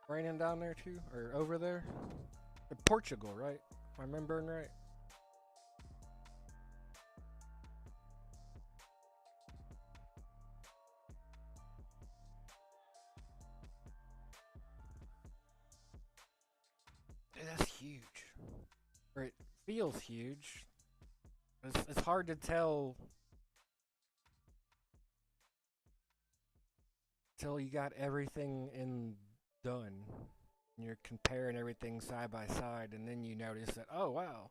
Raining down there too? Or over there? Portugal, right? Am I remembering right? Dude, that's huge. Or it feels huge. It's hard to tell until you got everything in done. And you're comparing everything side by side, and then you notice that, oh wow,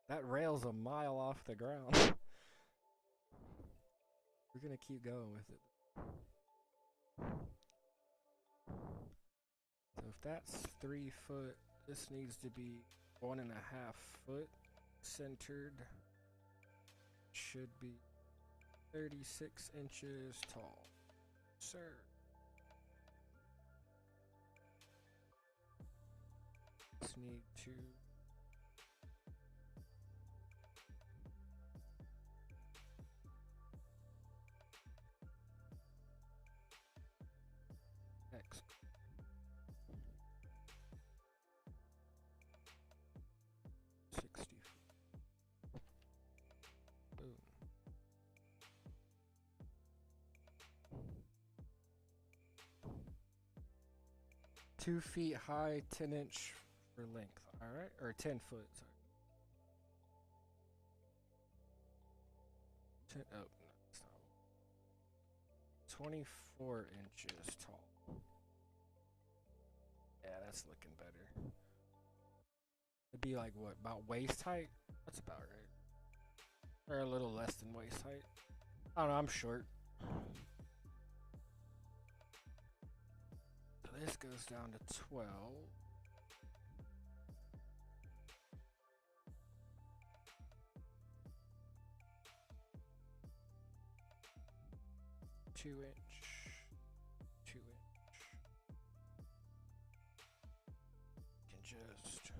that rail's a mile off the ground. We're gonna keep going with it. So if that's 3 foot, this needs to be 1.5 foot centered. Should be 36 inches tall. Sir. Just need to X 60. Boom. Two feet high, 10-inch for length. All right, or 10 foot. Sorry. 10. Oh, no, it's not. 24 inches tall. Yeah, that's looking better. It'd be like what, about waist height? That's about right. Or a little less than waist height. I don't know, I'm short. So this goes down to 12. Two inch. Can just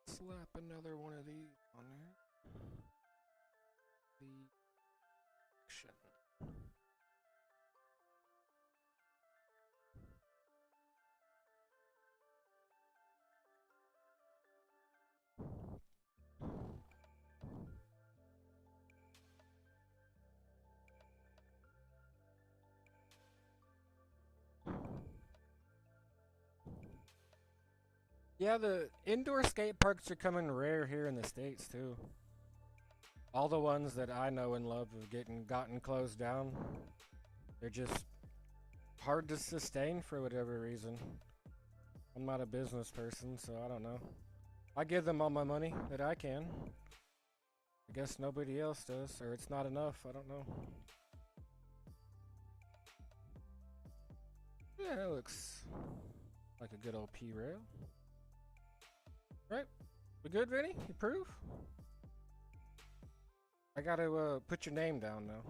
slap another one of these on there. The action. Yeah, the indoor skate parks are coming rare here in the States too. All the ones that I know and love have gotten closed down. They're just hard to sustain for whatever reason. I'm not a business person, so I don't know. I give them all my money that I can. I guess nobody else does, or it's not enough, I don't know. Yeah, it looks like a good old P-rail. Right? We good, Vinny? You approve? I gotta put your name down now.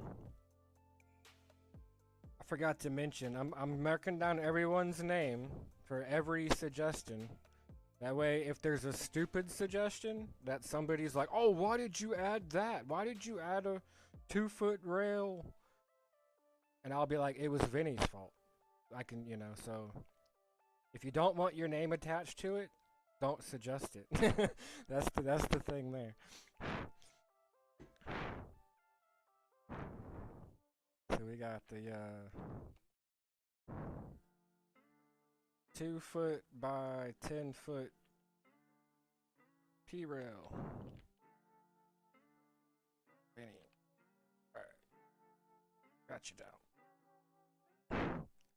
I forgot to mention, I'm marking down everyone's name for every suggestion. That way, if there's a stupid suggestion that somebody's like, oh, why did you add that? Why did you add a 2-foot rail? And I'll be like, it was Vinny's fault. I can, so if you don't want your name attached to it, don't suggest it. That's the thing there. So we got the 2 foot by 10 foot P-rail. Vinny. Alright. Got you down.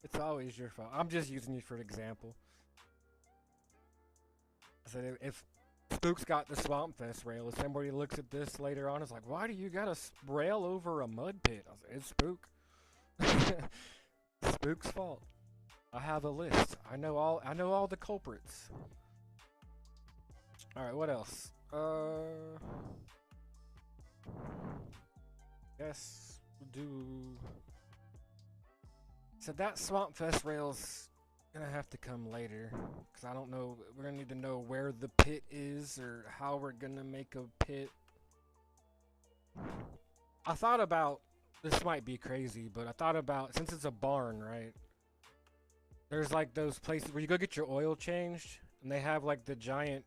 It's always your fault. I'm just using you for an example. I said if Spook's got the Swamp Fest rail, if somebody looks at this later on, it's like, why do you got a rail over a mud pit? I was like, it's Spook. Spook's fault. I have a list. I know all the culprits. Alright, what else? Guess we'll do. So that Swamp Fest rail's gonna have to come later, because I don't know, we're gonna need to know where the pit is, or how we're gonna make a pit. I thought about, this might be crazy, but I thought about, since it's a barn, right? There's like those places where you go get your oil changed, and they have like the giant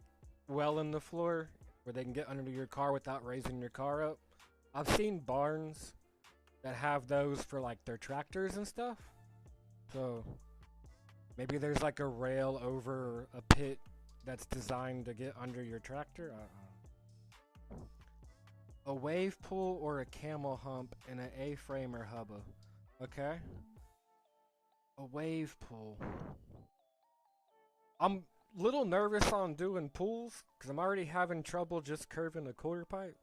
well in the floor, where they can get under your car without raising your car up. I've seen barns that have those for like their tractors and stuff. So maybe there's like a rail over a pit that's designed to get under your tractor. A wave pool or a camel hump and an A-frame or hubba. Okay. A wave pool. I'm a little nervous on doing pools because I'm already having trouble just curving a quarter pipe.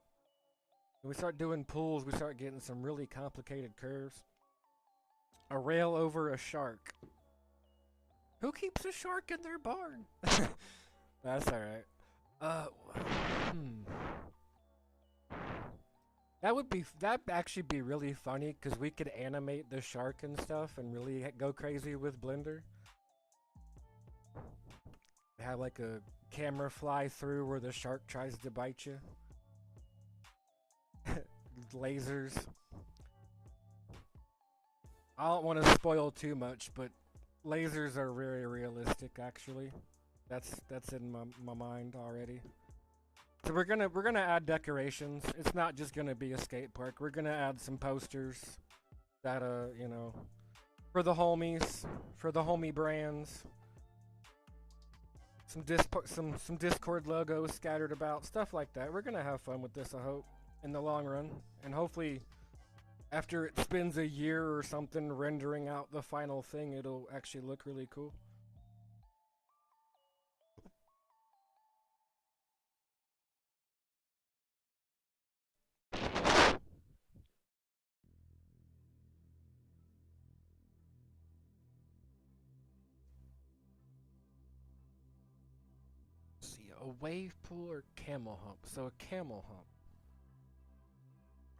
When we start doing pools, we start getting some really complicated curves. A rail over a shark. Who keeps a shark in their barn? That's alright. Hmm. That'd actually be really funny because we could animate the shark and stuff and really go crazy with Blender. Have like a camera fly through where the shark tries to bite you. Lasers. I don't want to spoil too much, but lasers are very realistic actually. That's in my mind already. So we're gonna add decorations. It's not just gonna be a skate park. We're gonna add some posters that you know, for the homies, for the homie brands. Some Discord logos scattered about, stuff like that. We're gonna have fun with this, I hope, in the long run, and hopefully, after it spends a year or something rendering out the final thing, it'll actually look really cool. See, a wave pool or camel hump. So a camel hump.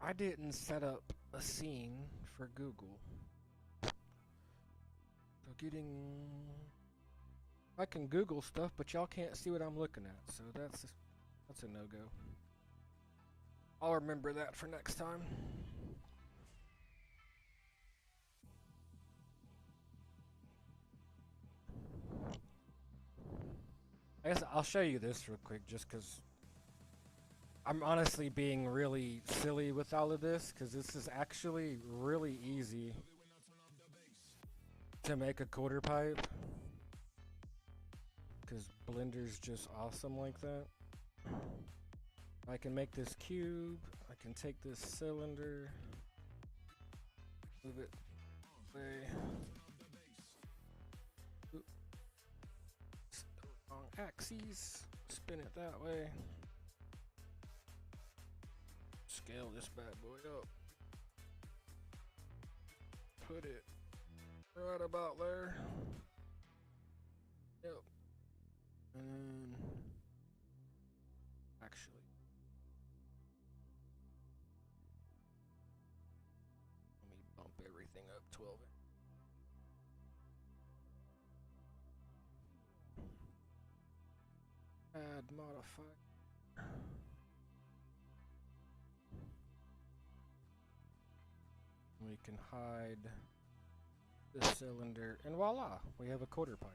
I didn't set up a scene for Google. So I can Google stuff, but y'all can't see what I'm looking at. So that's a no-go. I'll remember that for next time. I guess I'll show you this real quick just because I'm honestly being really silly with all of this because this is actually really easy to make a quarter pipe because Blender's just awesome like that. I can make this cube, I can take this cylinder, move it away. Wrong axes, spin it that way. Scale this bad boy up. Put it right about there. Yep. And then actually let me bump everything up 12 inches. Add modify. We can hide the cylinder, and voila, we have a quarter pipe.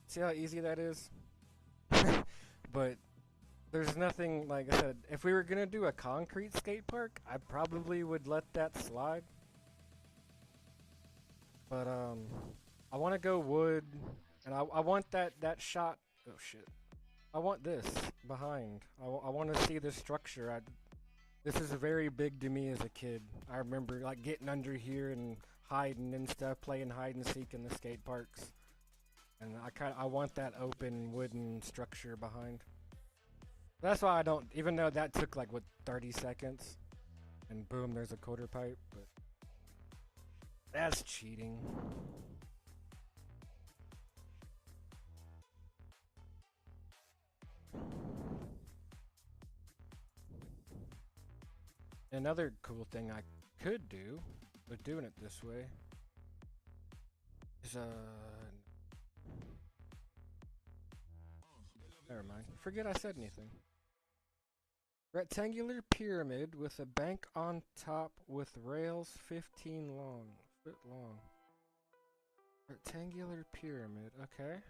See how easy that is? But there's nothing, like I said, if we were gonna do a concrete skate park, I probably would let that slide. But I want to go wood, and I want that shot. Oh shit! I want this behind. I want to see this structure. This is very big to me as a kid. I remember like getting under here and hiding and stuff, playing hide and seek in the skate parks. And I want that open wooden structure behind. That's why I don't, even though that took like what 30 seconds, and boom, there's a quarter pipe. But that's cheating. Another cool thing I could do, but doing it this way, is never mind. Forget I said anything. Rectangular pyramid with a bank on top with rails 15 foot long. Rectangular pyramid, okay.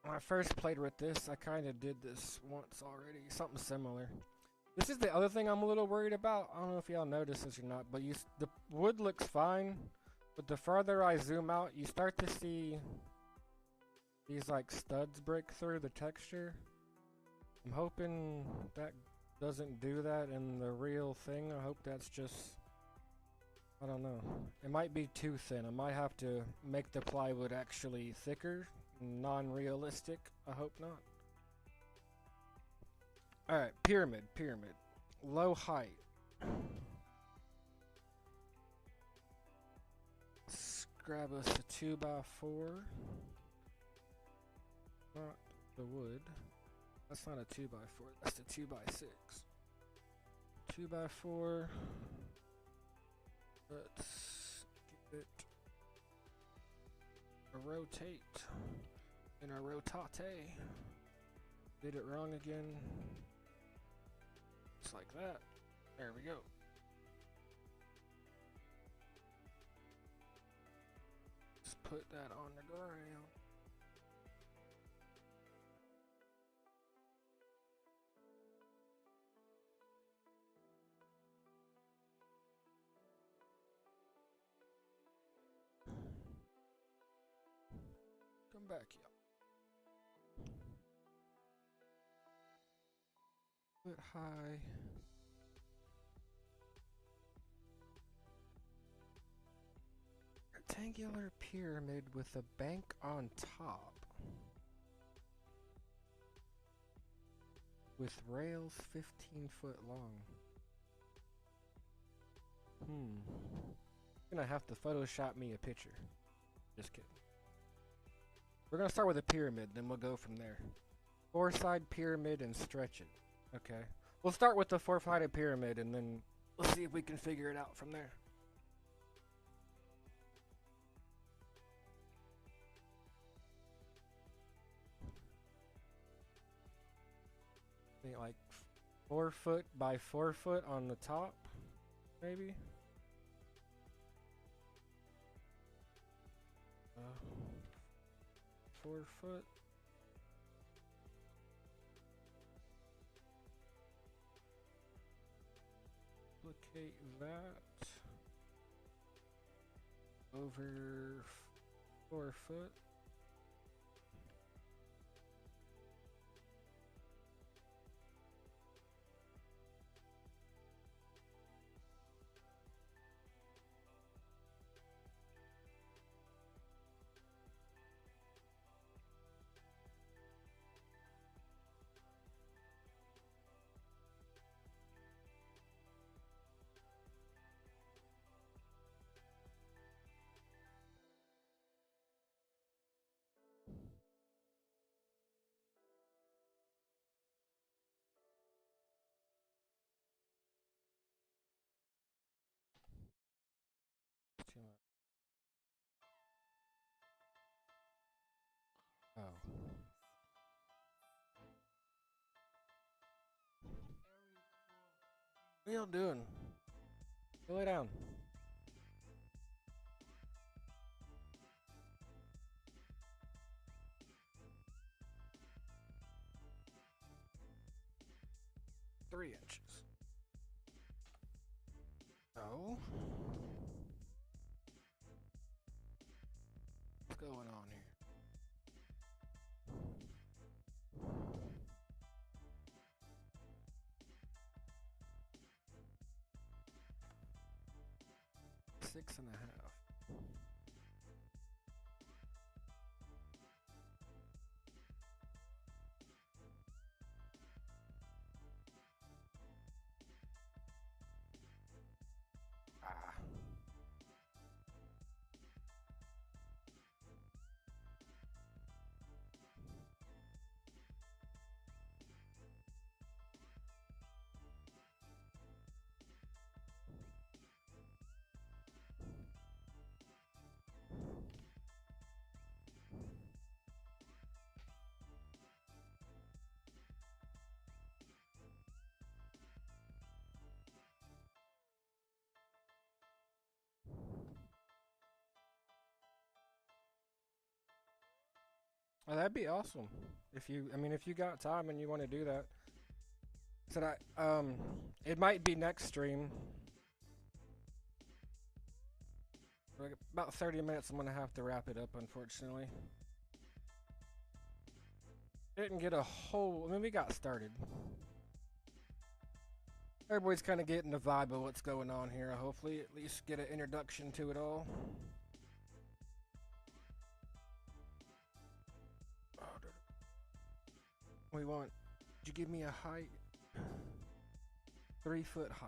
When I first played with this, I kind of did this once already, something similar. This is the other thing I'm a little worried about. I don't know if y'all notice this or not, but the wood looks fine, but the farther I zoom out, you start to see these like studs break through the texture. I'm hoping that doesn't do that in the real thing. I hope that's just, I don't know. It might be too thin. I might have to make the plywood actually thicker, non-realistic. I hope not. Alright, pyramid. Low height. Let's grab us a 2x4. Not the wood. That's not a 2x4. That's a 2x6. 2x4. Let's get it a rotate and a rotate. Did it wrong again. Just like that. There we go. Let's put that on the ground. Come back, y'all. Foot high. Rectangular pyramid with a bank on top. With rails 15 foot long. You're gonna have to Photoshop me a picture. Just kidding. We're gonna start with a pyramid, then we'll go from there. Four-side pyramid and stretch it. Okay. We'll start with the four-sided pyramid and then we'll see if we can figure it out from there. I think like 4 foot by 4 foot on the top, maybe? 4 foot. Duplicate that over 4 foot. Oh. What y'all doing? Go lay down. Three inches. Oh. What's going on here? Six and a half. Ah. Oh, that'd be awesome. If you got time and you want to do that. So it might be next stream. Like about 30 minutes, I'm gonna have to wrap it up, unfortunately. Didn't get a whole, we got started. Everybody's kind of getting the vibe of what's going on here. Hopefully, at least get an introduction to it all. We want. Did you give me a height? 3 foot high.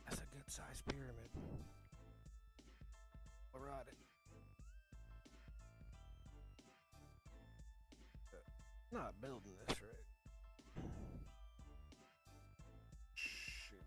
That's a good sized pyramid. We'll ride it. Not building this right. Shoot.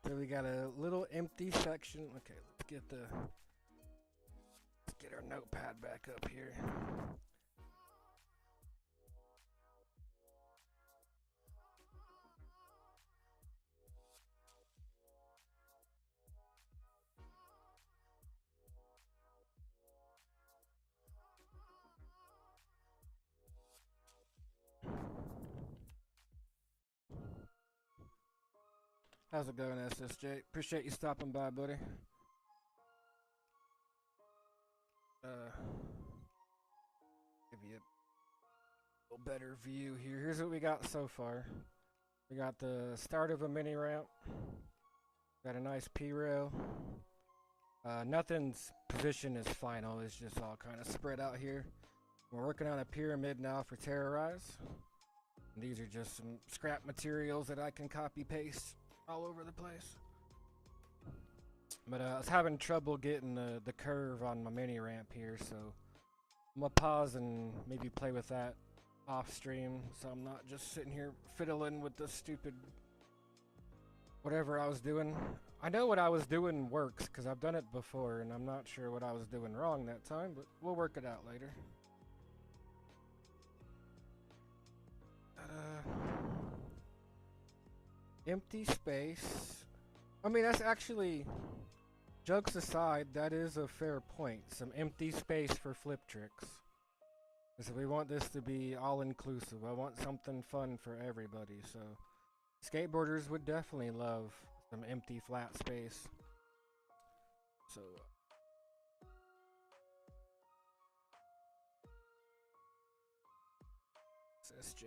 So we got a little empty section. Okay, let's get our notepad back up here. How's it going, SSJ? Appreciate you stopping by, buddy. Give you a little better view here. Here's what we got so far. We got the start of a mini ramp. Got a nice P-rail. Nothing's position is final. It's just all kind of spread out here. We're working on a pyramid now for Terrorize. And these are just some scrap materials that I can copy paste all over the place. But I was having trouble getting the curve on my mini ramp here, so I'm gonna pause and maybe play with that off stream, so I'm not just sitting here fiddling with the stupid whatever I was doing. I know what I was doing works because I've done it before, and I'm not sure what I was doing wrong that time, but we'll work it out later. Empty space. I mean, that's actually, jokes aside, that is a fair point. Some empty space for flip tricks. Because we want this to be all-inclusive. I want something fun for everybody, so skateboarders would definitely love some empty flat space. So SJ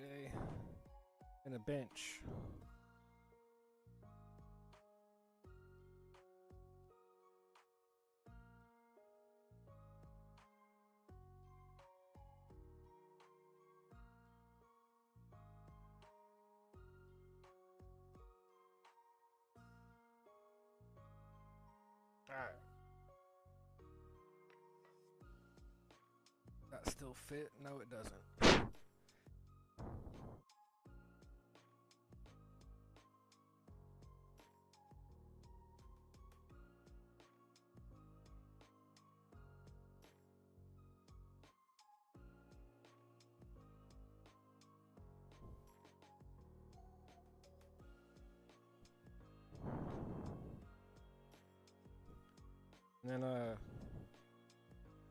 and a bench. Alright. That still fit? No, it doesn't. And then,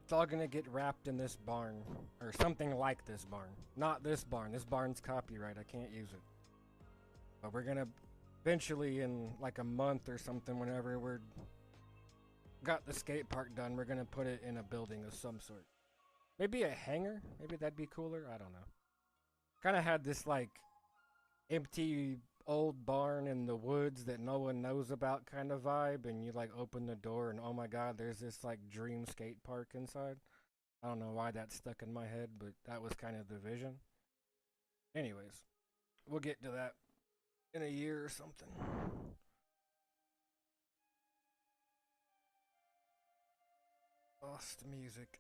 it's all gonna get wrapped in this barn, or something like this barn. Not this barn. This barn's copyright. I can't use it. But we're gonna eventually, in like a month or something, whenever we're got the skate park done, we're gonna put it in a building of some sort. Maybe a hangar? Maybe that'd be cooler? I don't know. Kind of had this like empty old barn in the woods that no one knows about kind of vibe, and you like open the door and oh my god, there's this like dream skate park inside. I don't know why that stuck in my head, but that was kind of the vision. Anyways, we'll get to that in a year or something. Lost music.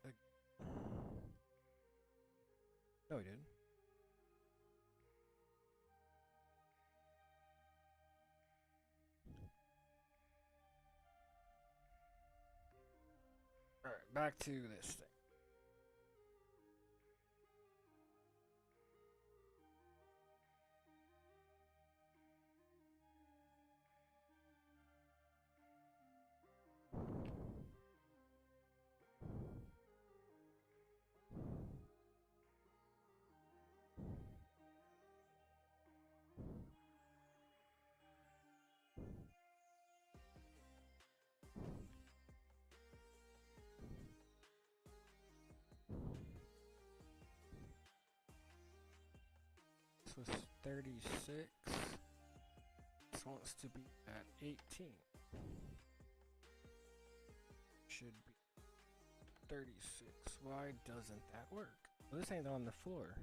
No, he didn't. Alright, back to this thing. This was 36. This wants to be at 18. Should be 36. Why doesn't that work? Well, this ain't on the floor.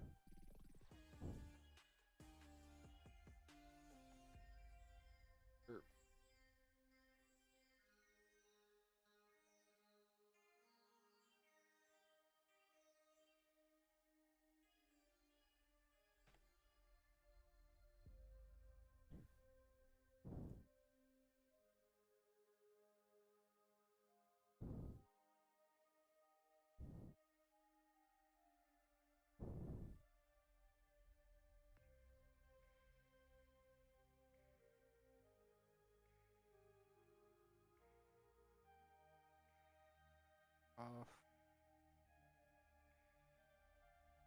Off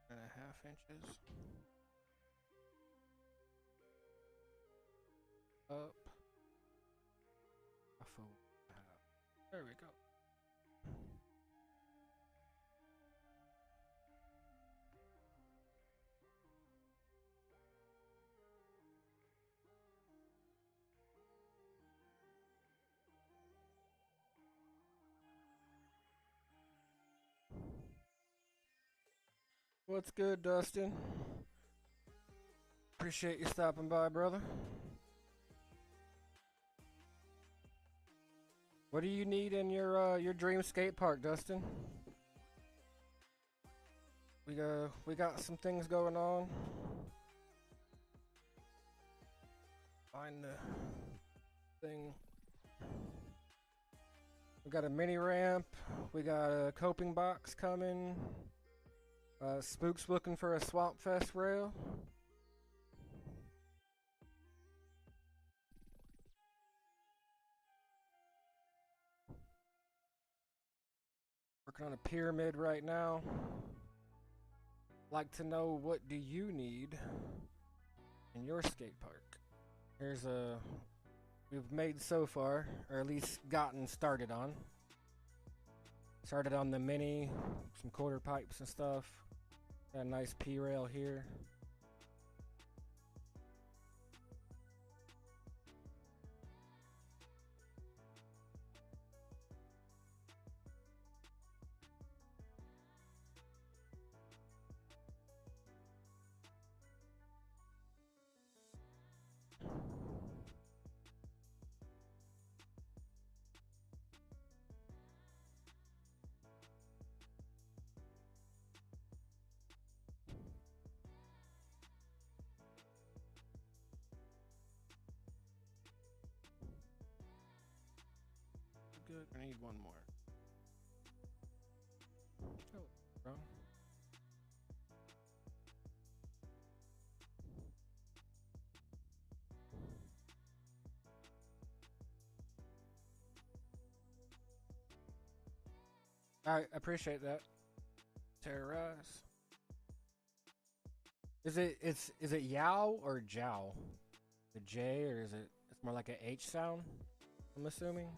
1.5 inches. Up. Off a half. There we go. What's good, Dustin? Appreciate you stopping by, brother. What do you need in your dream skate park, Dustin? We got some things going on. Find the thing. We got a mini ramp. We got a coping box coming. Spook's looking for a Swamp Fest rail. Working on a pyramid right now. Like to know, what do you need in your skate park? Here's a we've made so far, or at least gotten started on. Started on the mini, some quarter pipes and stuff. Got a nice P rail here. Good. I need one more. Oh, bro. Alright, I appreciate that. Terrorize. Is it Yao or Jow? The J, or is it it's more like a H sound? I'm assuming.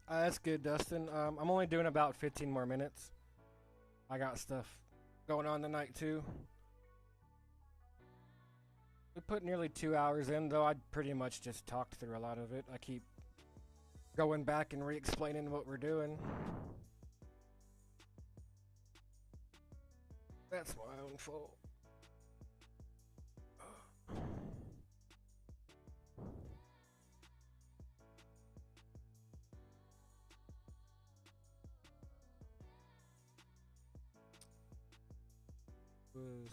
That's good, Dustin. I'm only doing about 15 more minutes. I got stuff going on tonight too. We put nearly 2 hours in, though I pretty much just talked through a lot of it. I keep going back and re-explaining what we're doing. That's my own fault. Was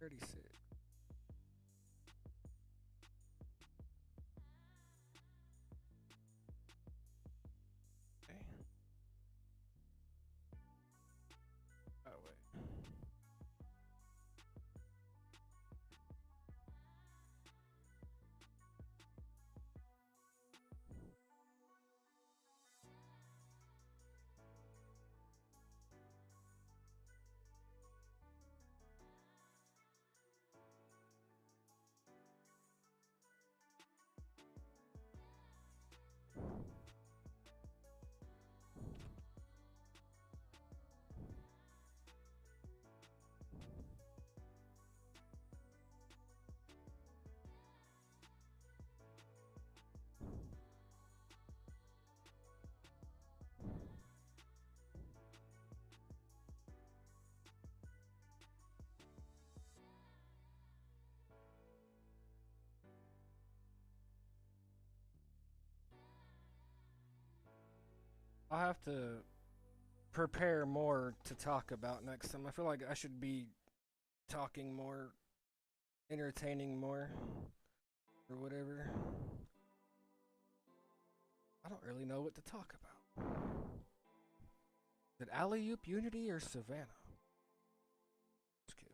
36. Okay. Oh wait. I'll have to prepare more to talk about next time. I feel like I should be talking more, entertaining more, or whatever. I don't really know what to talk about. Is it Alley Oop, Unity, or Savannah? Just kidding.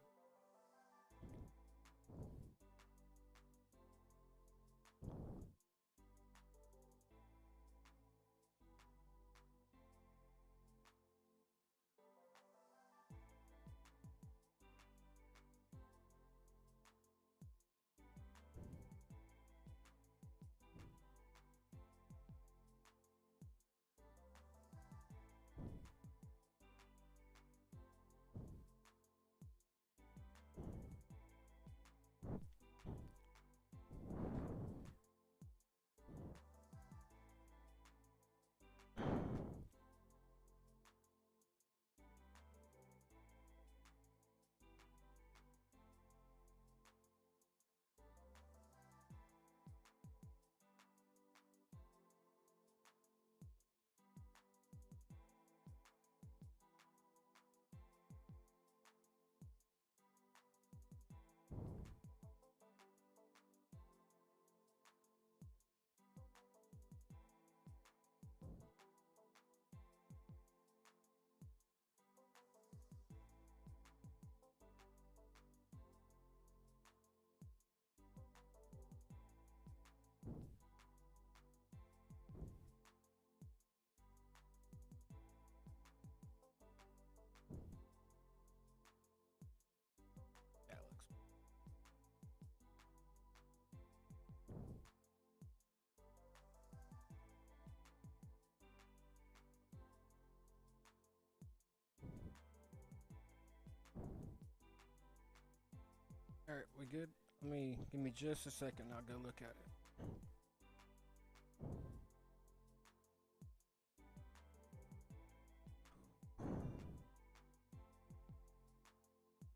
Alright, we good? Give me just a second, I'll go look at it.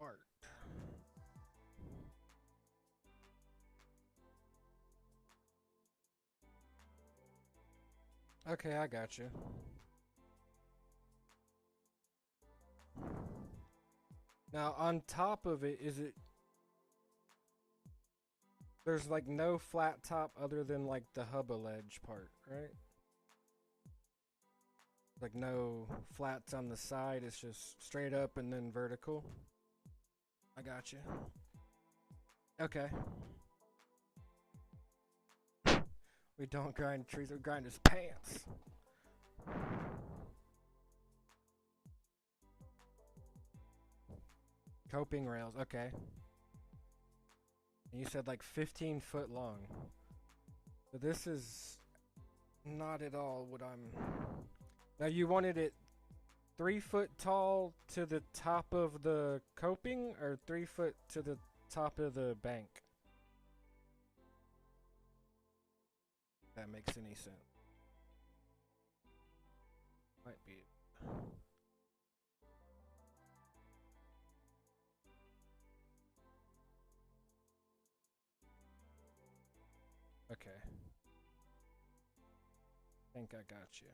Art. Okay, I got you. Now, on top of it, is it... There's like no flat top other than like the hubba ledge part, right? Like no flats on the side, it's just straight up and then vertical. I got you. Okay. We don't grind trees, we grind his pants. Coping rails, okay. And you said like 15-foot long. So this is not at all what I'm... Now you wanted it 3 foot tall to the top of the coping or 3 foot to the top of the bank? If that makes any sense. Might be. Okay. I think I got you.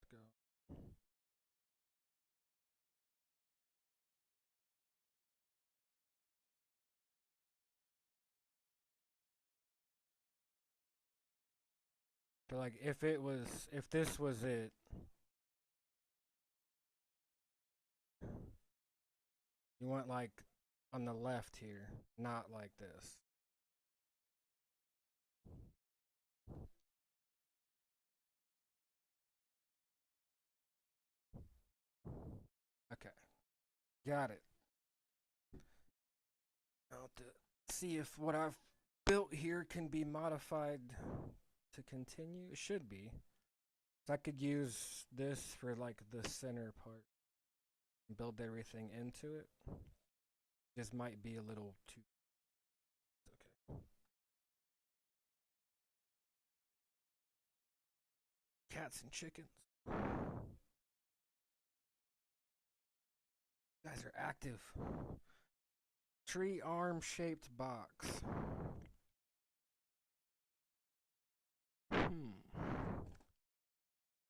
Let's go. So like if this was it, you want like on the left here, not like this. Okay, got it. Now to see if what I've built here can be modified to continue. It should be. So I could use this for like the center part and build everything into it. This might be a little too... Okay. Cats and chickens. You guys are active. Tree arm shaped box.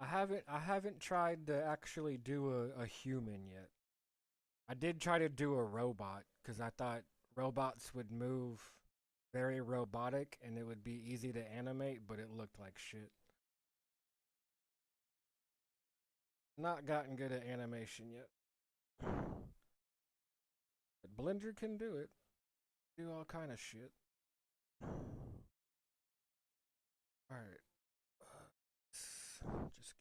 I haven't tried to actually do a human yet. I did try to do a robot because I thought robots would move very robotic and it would be easy to animate, but it looked like shit. Not gotten good at animation yet. But Blender can do it. Do all kind of shit. Alright. Just...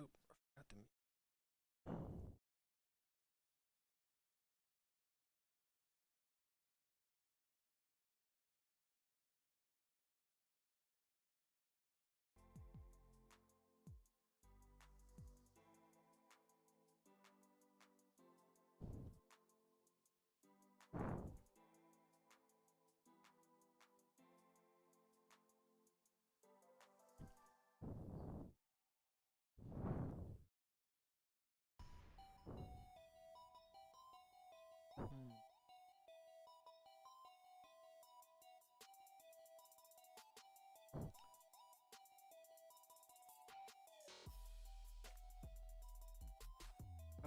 Oh, I forgot to...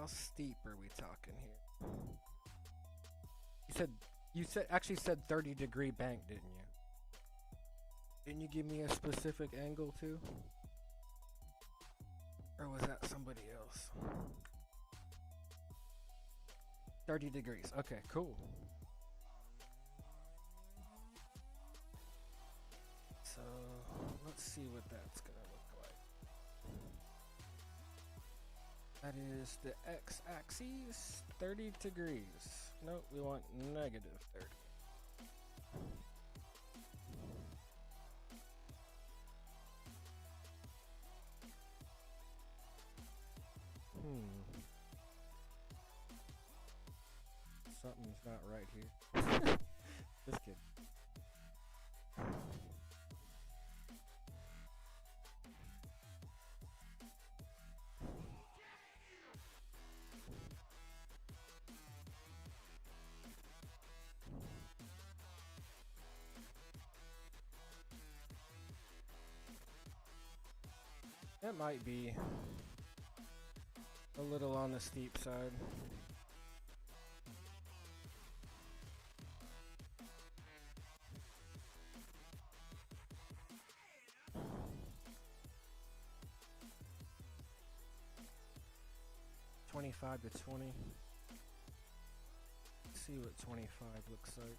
How steep are we talking here? You actually said 30-degree bank, didn't you? Didn't you give me a specific angle too? Or was that somebody else? 30 degrees. Okay, cool. So, let's see what that's gonna look like. That is the x-axis, 30 degrees. Nope, we want negative 30. Something's not right here. Just kidding. That might be a little on the steep side. $25 to $20. Let's see what 25 looks like.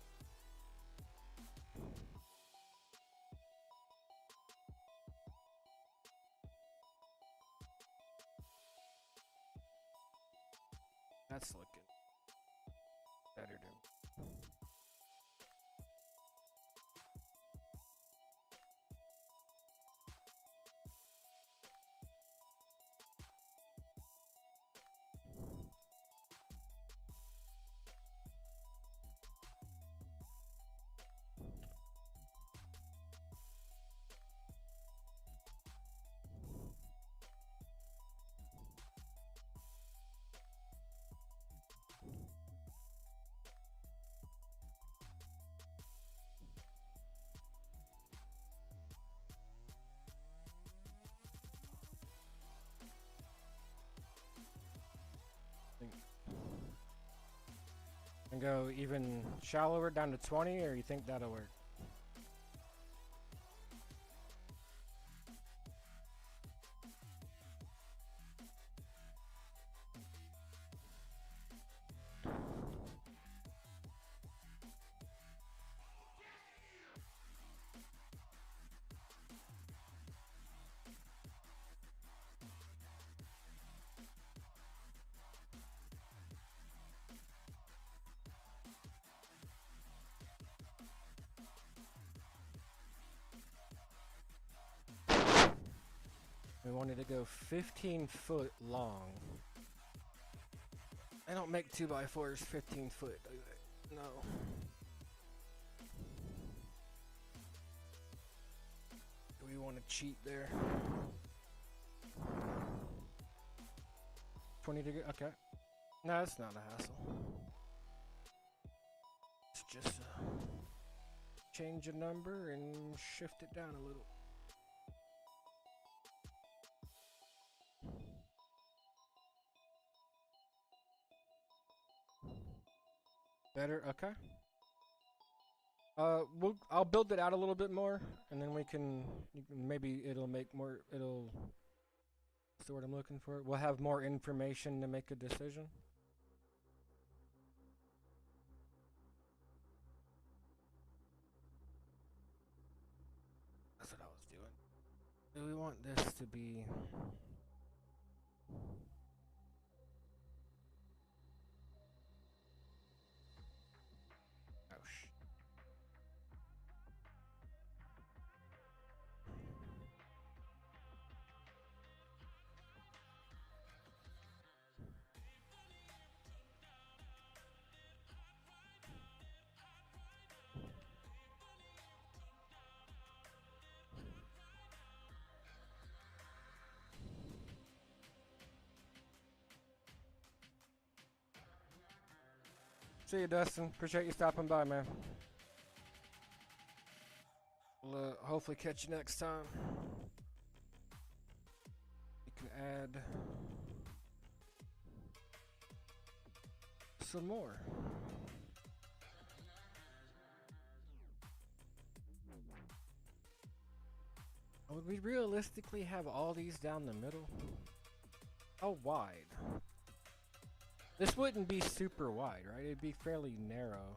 That's looking better to me. And go even shallower down to 20, or you think that'll work? We wanted to go 15 foot long. I don't make 2x4s 15 foot, do they? No. Do we want to cheat there? 20 degree, okay. No, it's not a hassle. It's just change a number and shift it down a little. Better, okay. I'll build it out a little bit more, and then maybe it'll make more, what's the word I'm looking for? We'll have more information to make a decision. That's what I was doing. Do we want this to be... See you, Dustin. Appreciate you stopping by, man. We'll hopefully catch you next time. You can add some more. Would we realistically have all these down the middle? How wide? This wouldn't be super wide, right? It'd be fairly narrow.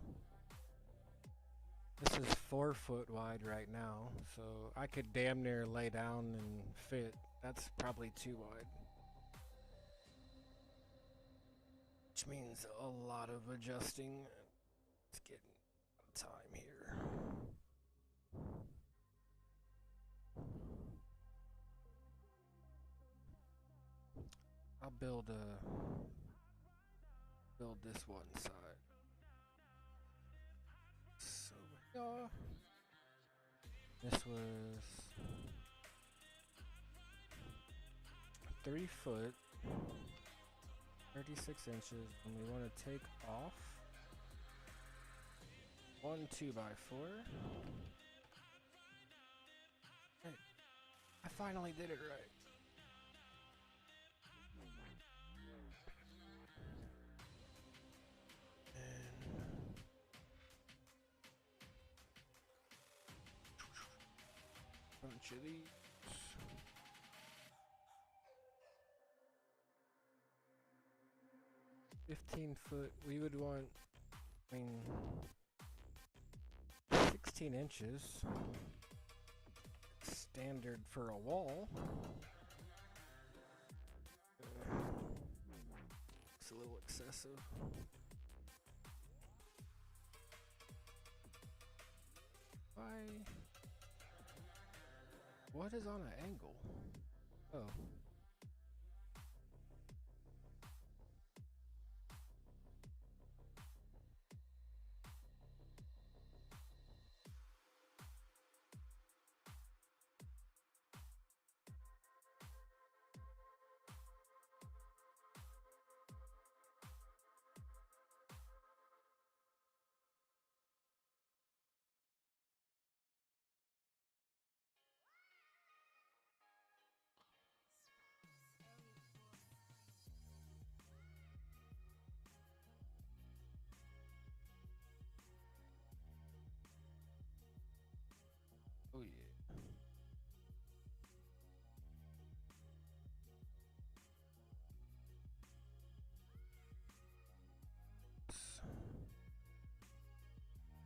This is 4 foot wide right now, so I could damn near lay down and fit. That's probably too wide. Which means a lot of adjusting. Let's get time here. I'll build this one side. So yeah. This was 3 foot, 36 inches, and we want to take off 1 2x4. Hey, I finally did it right. Bunch of these. $15 we would want, 16 inches. Standard for a wall. Looks a little excessive. Why? What is on an angle? Oh. Oh yeah.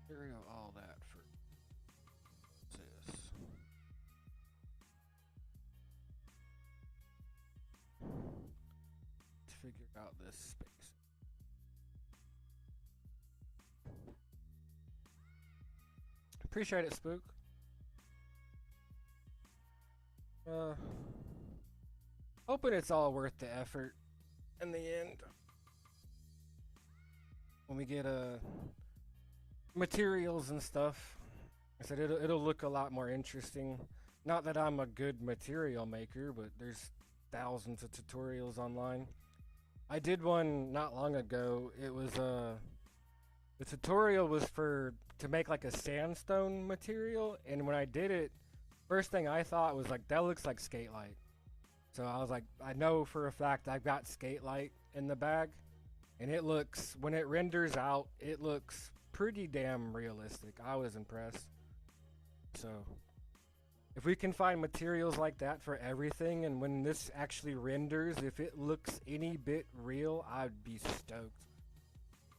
Get rid of all that for this. To figure out this space. Appreciate it, Spook. Hoping it's all worth the effort in the end. When we get materials and stuff, I said it'll look a lot more interesting. Not that I'm a good material maker, but there's thousands of tutorials online. I did one not long ago. It was the tutorial was to make like a sandstone material, and when I did it, first thing I thought was like, that looks like skate light. So I was like, I know for a fact I've got skate light in the bag, and it looks, when it renders out, it looks pretty damn realistic. I was impressed. So if we can find materials like that for everything, and when this actually renders, if it looks any bit real, I'd be stoked.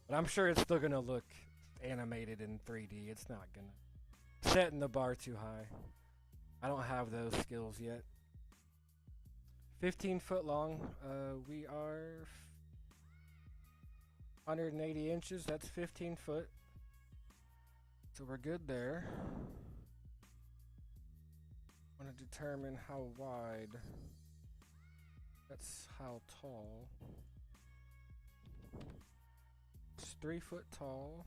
But I'm sure it's still gonna look animated in 3D. It's not gonna, setting the bar too high. I don't have those skills yet. 15 foot long. We are 180 inches. That's 15 foot. So we're good there. Want to determine how wide. That's how tall. It's 3 foot tall.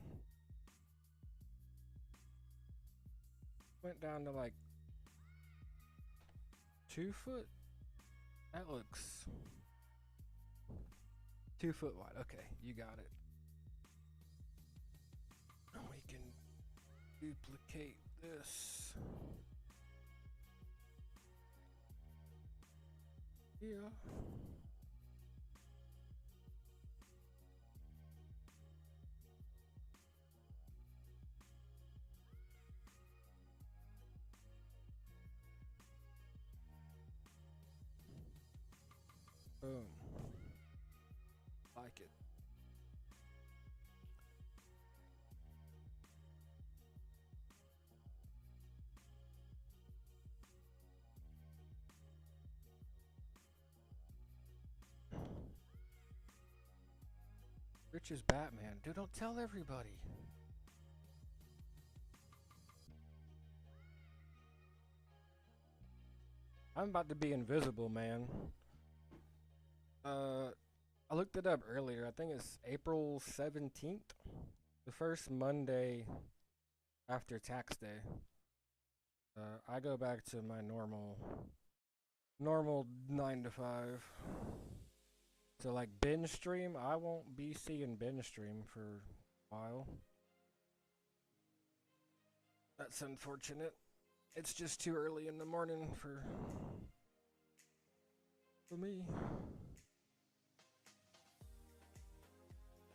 Went down to like 2 foot. That looks 2 foot wide. Okay, you got it. And we can duplicate this. Yeah. Boom. Like it. Rich is Batman. Dude, don't tell everybody. I'm about to be invisible, man. I looked it up earlier. I think it's April 17th. The first Monday after tax day. I go back to my normal 9 to 5. So like binge stream, I won't be seeing binge stream for a while. That's unfortunate. It's just too early in the morning for me.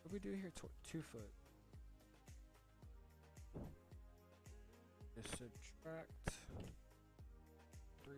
What do we do here? 2 foot. Just subtract 3.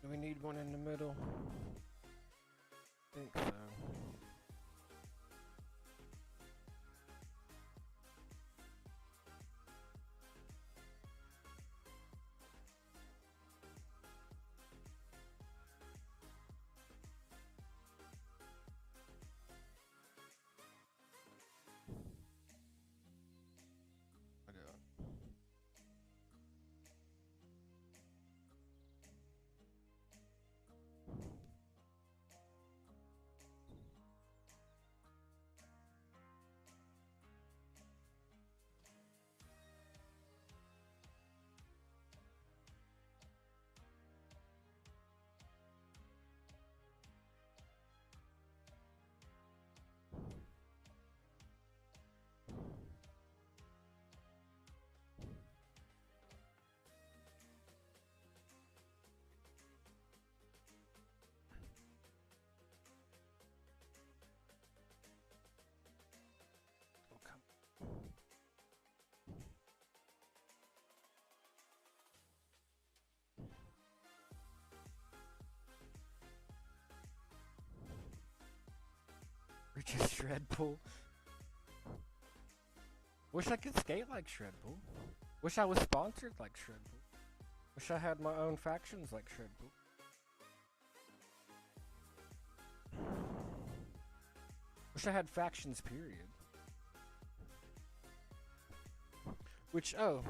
Do we need one in the middle? I think so. Rich's Shred Pool. Wish I could skate like Shred Pool. Wish I was sponsored like Shred Pool. Wish I had my own factions like Shred Pool. Wish I had factions, period. Which, oh,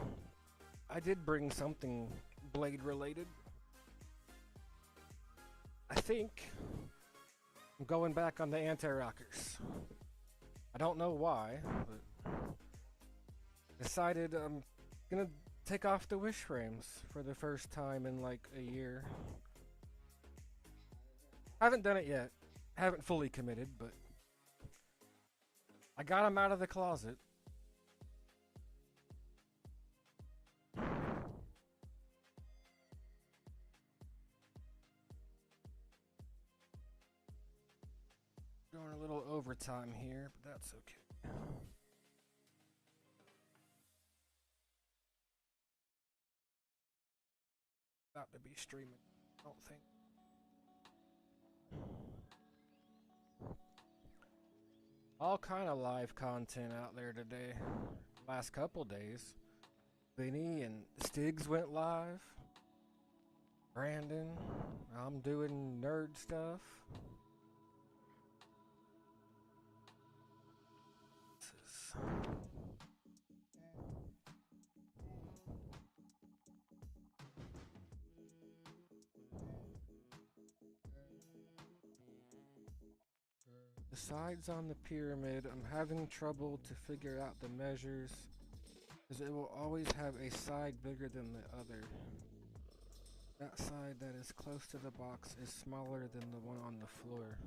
I did bring something Blade related. I think I'm going back on the anti-rockers. I don't know why, but decided I'm gonna take off the wish frames for the first time in like a year. Haven't done it yet. Haven't fully committed, but I got them out of the closet. Going a little overtime here, but that's okay. About to be streaming, I don't think. All kind of live content out there today. Last couple days. Vinny and Stigs went live. Brandon. I'm doing nerd stuff. The sides on the pyramid, I'm having trouble to figure out the measures Because it will always have a side bigger than the other. That side that is close to the box is smaller than the one on the floor.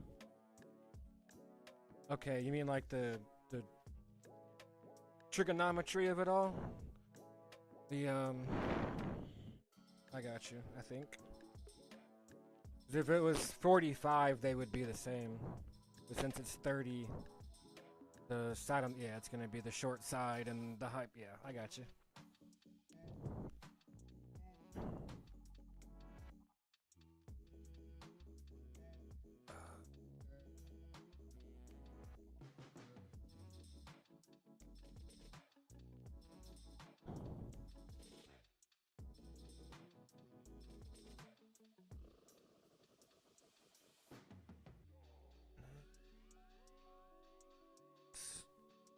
Okay, you mean like the trigonometry of it all? I got you, I think. 'Cause if it was 45, they would be the same. But since it's 30, the side on, yeah, it's gonna be the short side and the height, yeah, I got you.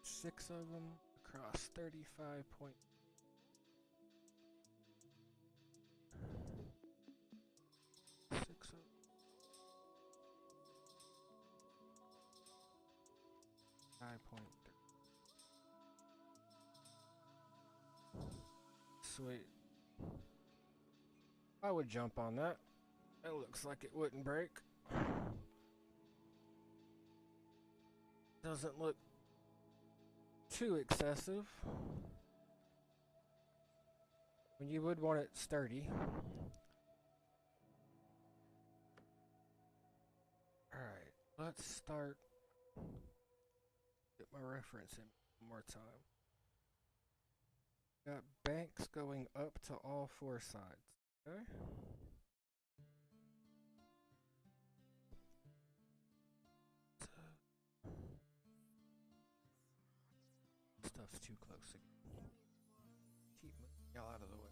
Six of them across 35 point. Six of 5.3. Sweet. I would jump on that. It looks like it wouldn't break. Doesn't look too excessive. When you would want it sturdy. Alright, let's start. Get my reference in one more time. Got banks going up to all four sides. Okay. Stuff's too close again. Keep y'all out of the way.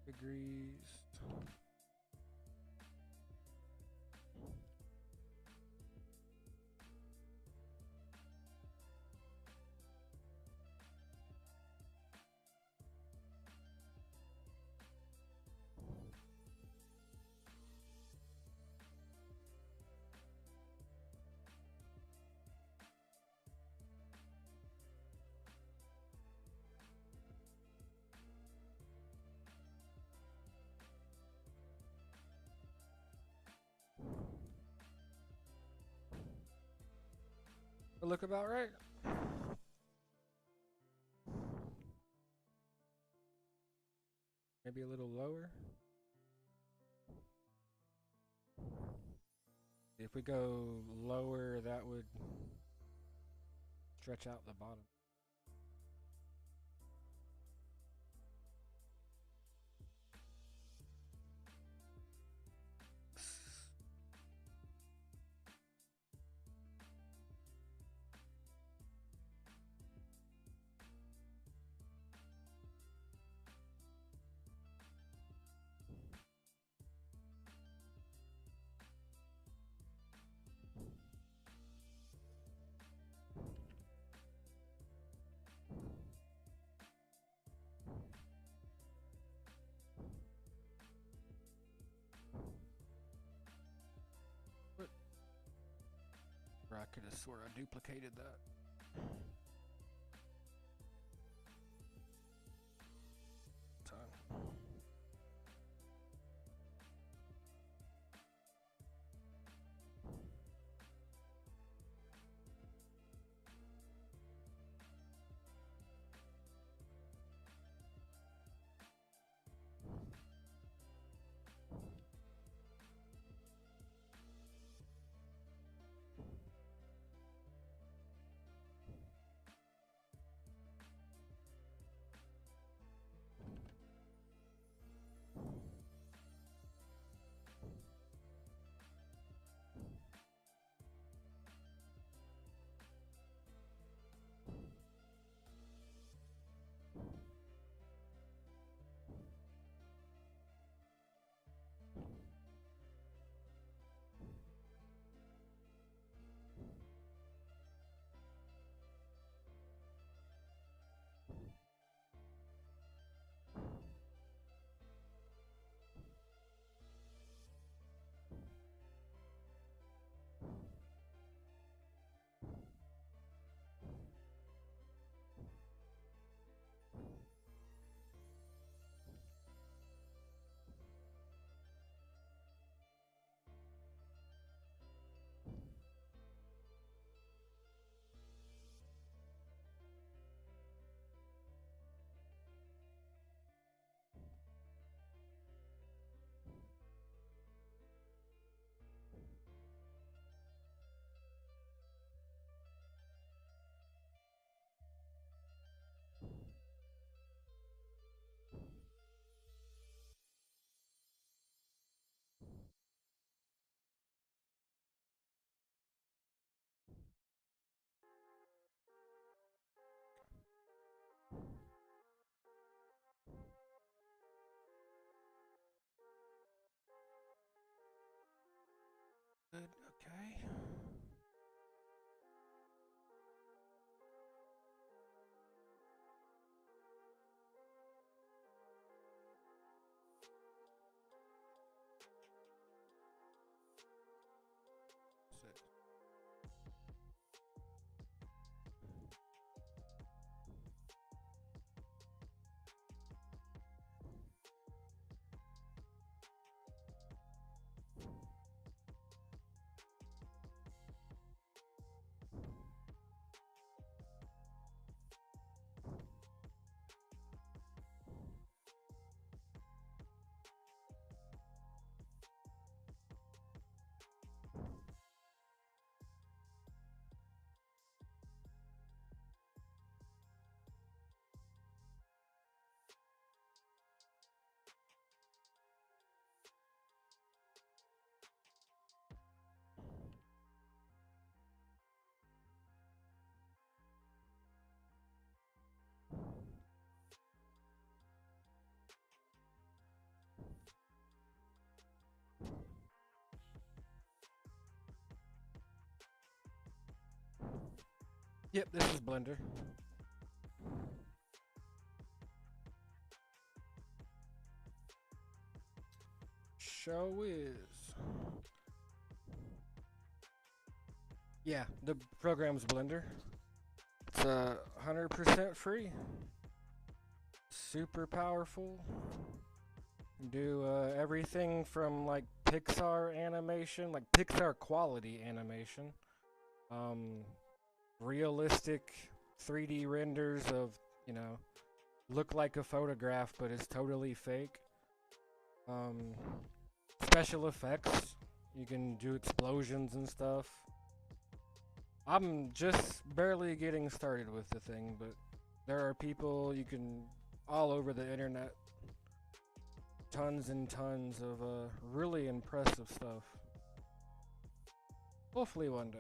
Degrees. Look about right. Maybe a little lower. If we go lower, that would stretch out the bottom. I could have swore I duplicated that. Time. Yep, this is Blender. Show is. Yeah, the program's Blender. It's 100% free. Super powerful. Do everything from like Pixar animation, like Pixar quality animation, realistic 3D renders of, you know, look like a photograph but it's totally fake. Special effects, you can do explosions and stuff. I'm just barely getting started with the thing, but there are people you can all over the internet, tons and tons of really impressive stuff. Hopefully one day.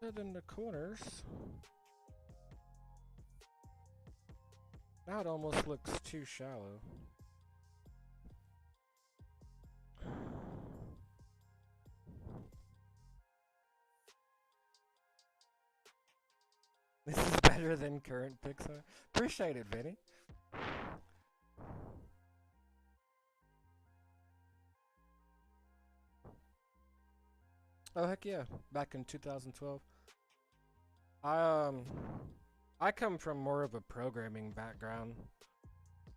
Sit in the corners. Now it almost looks too shallow. This is better than current Pixar. Appreciate it, Vinny. Oh heck yeah! Back in 2012, I come from more of a programming background.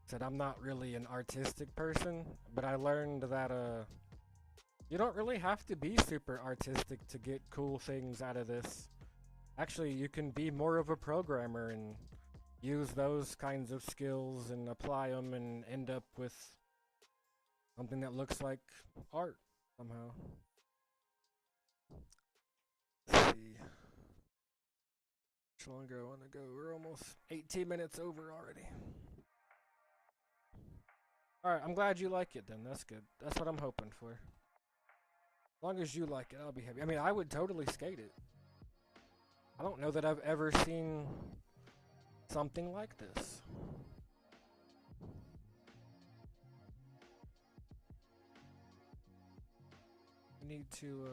Said I'm not really an artistic person, but I learned that you don't really have to be super artistic to get cool things out of this. Actually, you can be more of a programmer and use those kinds of skills and apply them and end up with something that looks like art somehow. Let's see. How much longer I want to go? We're almost 18 minutes over already. Alright, I'm glad you like it then. That's good. That's what I'm hoping for. As long as you like it, I'll be happy. I mean, I would totally skate it. I don't know that I've ever seen something like this. I need to,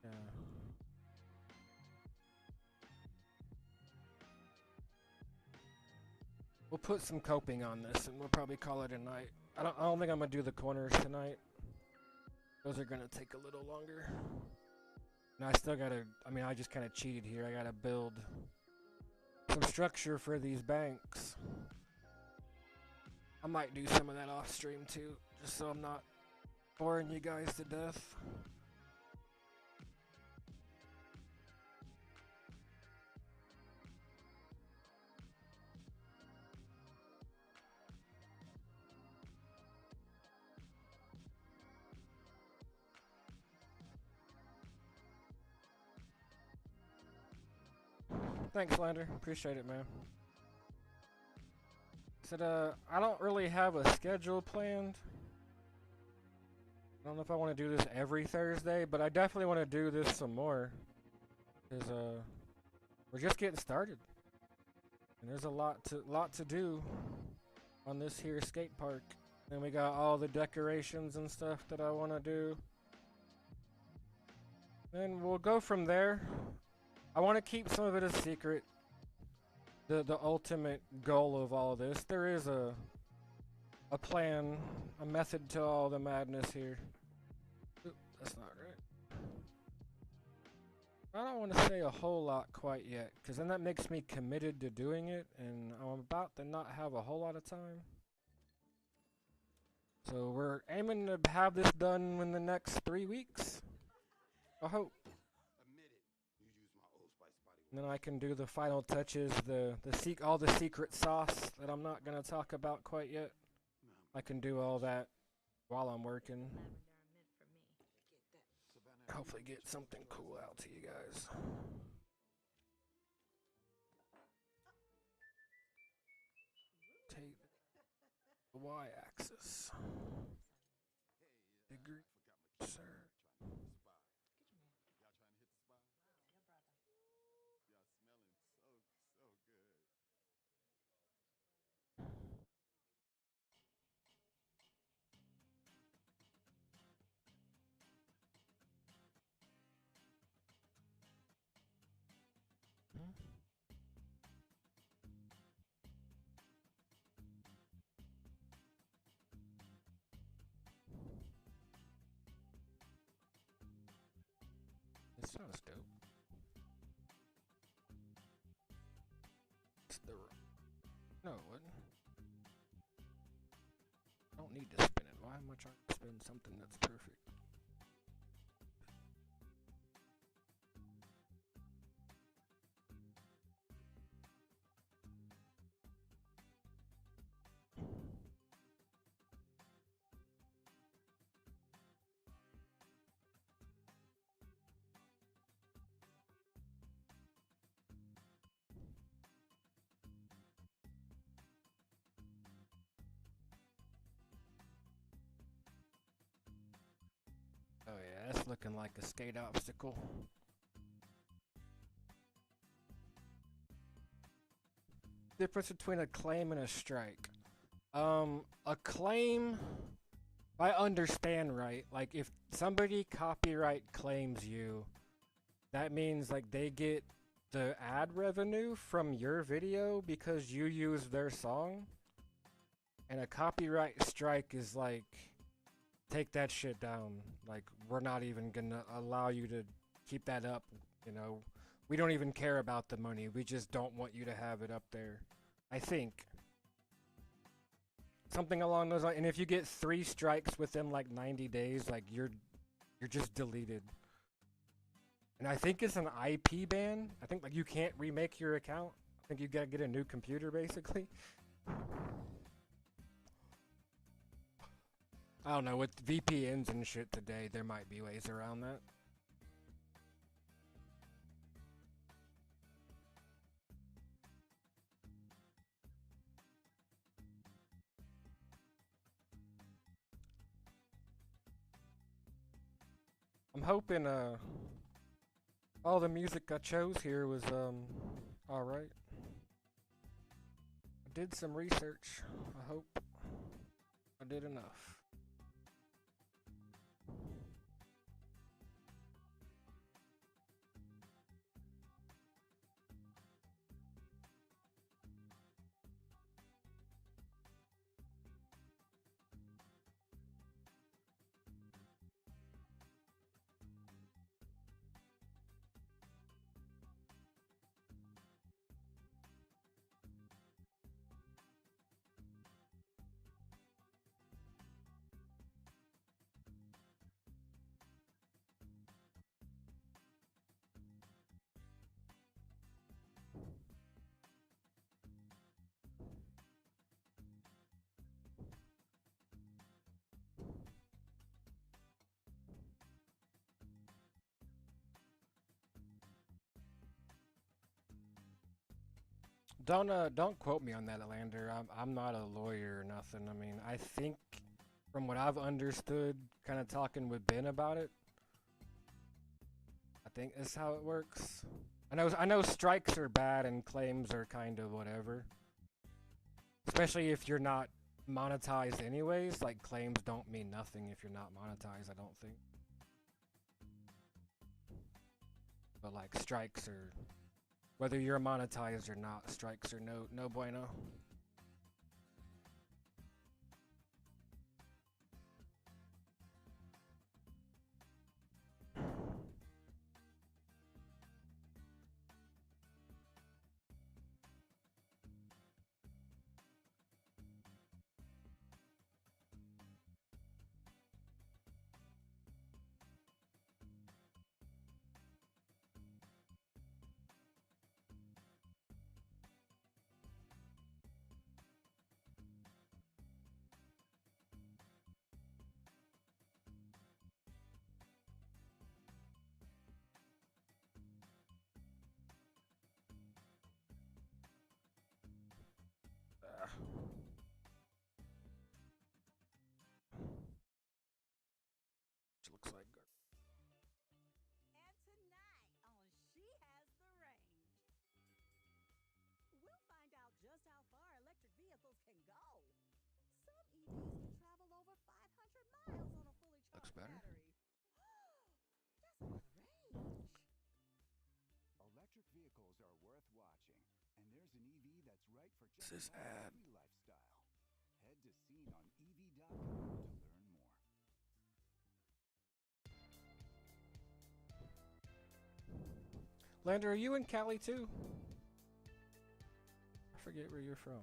yeah. We'll put some coping on this and we'll probably call it a night. I don't think I'm gonna do the corners tonight. Those are gonna take a little longer. And I still gotta, I mean, I just kind of cheated here. I gotta build some structure for these banks. I might do some of that off stream too, just so I'm not boring you guys to death. Thanks, Lander. Appreciate it, man. Said, I don't really have a schedule planned. I don't know if I want to do this every Thursday, but I definitely want to do this some more. Because, we're just getting started. And there's a lot to do on this here skate park. And we got all the decorations and stuff that I want to do. Then we'll go from there. I want to keep some of it a secret. The ultimate goal of all of this. There is a plan, a method to all the madness here. Oop, that's not right. I don't want to say a whole lot quite yet, because then that makes me committed to doing it, and I'm about to not have a whole lot of time. So we're aiming to have this done in the next 3 weeks. I hope. And then I can do the final touches, all the secret sauce that I'm not gonna talk about quite yet. I can do all that while I'm working. Hopefully get something cool out to you guys. Take the y-axis. Degree, sir. Sounds dope. It's the no, it wouldn't. I don't need to spin it. Why am I trying to spin something that's perfect? Oh yeah, that's looking like a skate obstacle. Difference between a claim and a strike. A claim, I understand right. Like if somebody copyright claims you, that means like they get the ad revenue from your video because you use their song. And a copyright strike is like, take that shit down. Like, we're not even gonna allow you to keep that up, you know. We don't even care about the money. We just don't want you to have it up there. I think. Something along those lines. And if you get 3 strikes within like 90 days, like you're just deleted. And I think it's an IP ban. I think like you can't remake your account. I think you gotta get a new computer basically. I don't know, with VPNs and shit today, there might be ways around that. I'm hoping all the music I chose here was alright. I did some research. I hope I did enough. Don't quote me on that, Lander. I'm not a lawyer or nothing. I mean, I think from what I've understood, kind of talking with Ben about it, I think that's how it works. I know strikes are bad and claims are kind of whatever. Especially if you're not monetized anyways, like claims don't mean nothing if you're not monetized, I don't think. But like strikes are, whether you're monetized or not, strikes are no bueno. Which looks like And tonight on She Has the Range, we'll find out just how far electric vehicles can go. Some EVs can travel over 500 miles on a fully looks charged better. battery. That's a lot of range. Electric vehicles are worth watching, and there's an EV that's right for This just is about ad. every lifestyle. Head to scene on EV.com to learn more. Lander, are you in Cali too? I forget where you're from.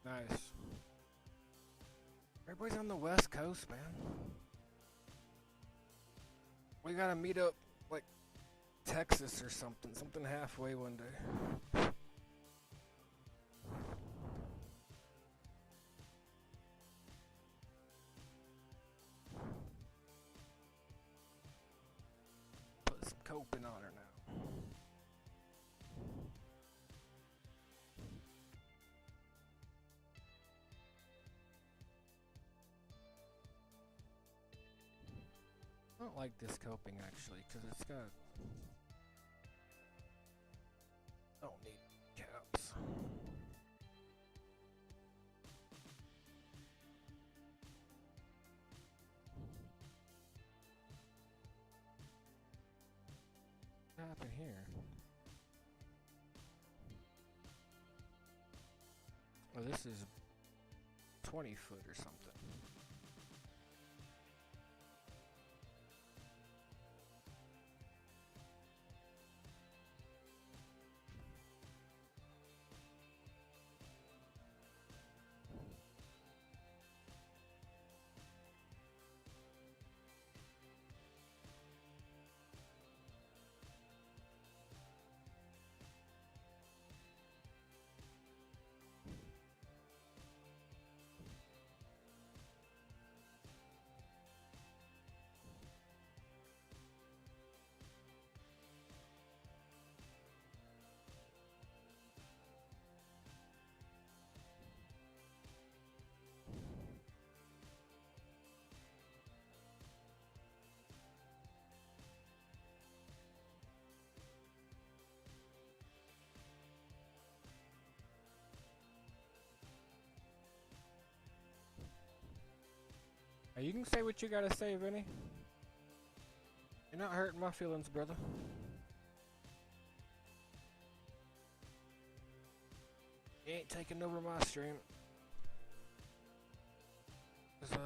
Nice. Everybody's on the West Coast, man. We gotta meet up like Texas or something. Something halfway one day. Put some coping on her now. I don't like this coping actually, because it's got. Don't need caps. What happened here? Oh, this is 20 foot or something. Hey, you can say what you gotta say, Vinny. You're not hurting my feelings, brother. You ain't taking over my stream. 'Cause,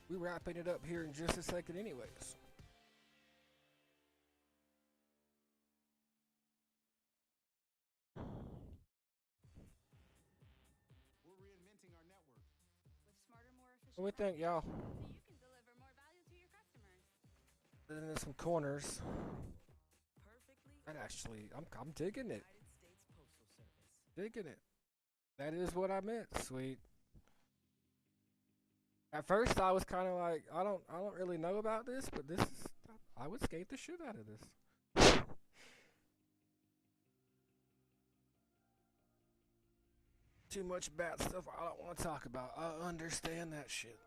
we wrapping it up here in just a second anyways. We're reinventing our network. With smarter, more efficient What we think, y'all? so you can deliver more value to your customers. Then there's some corners. Perfectly That actually, I'm digging it. United States Postal Service. Digging it. That is what I meant, sweet. At first, I was kind of like, I don't really know about this, but this is, I would skate the shit out of this. Too much bad stuff I don't want to talk about. I understand that shit.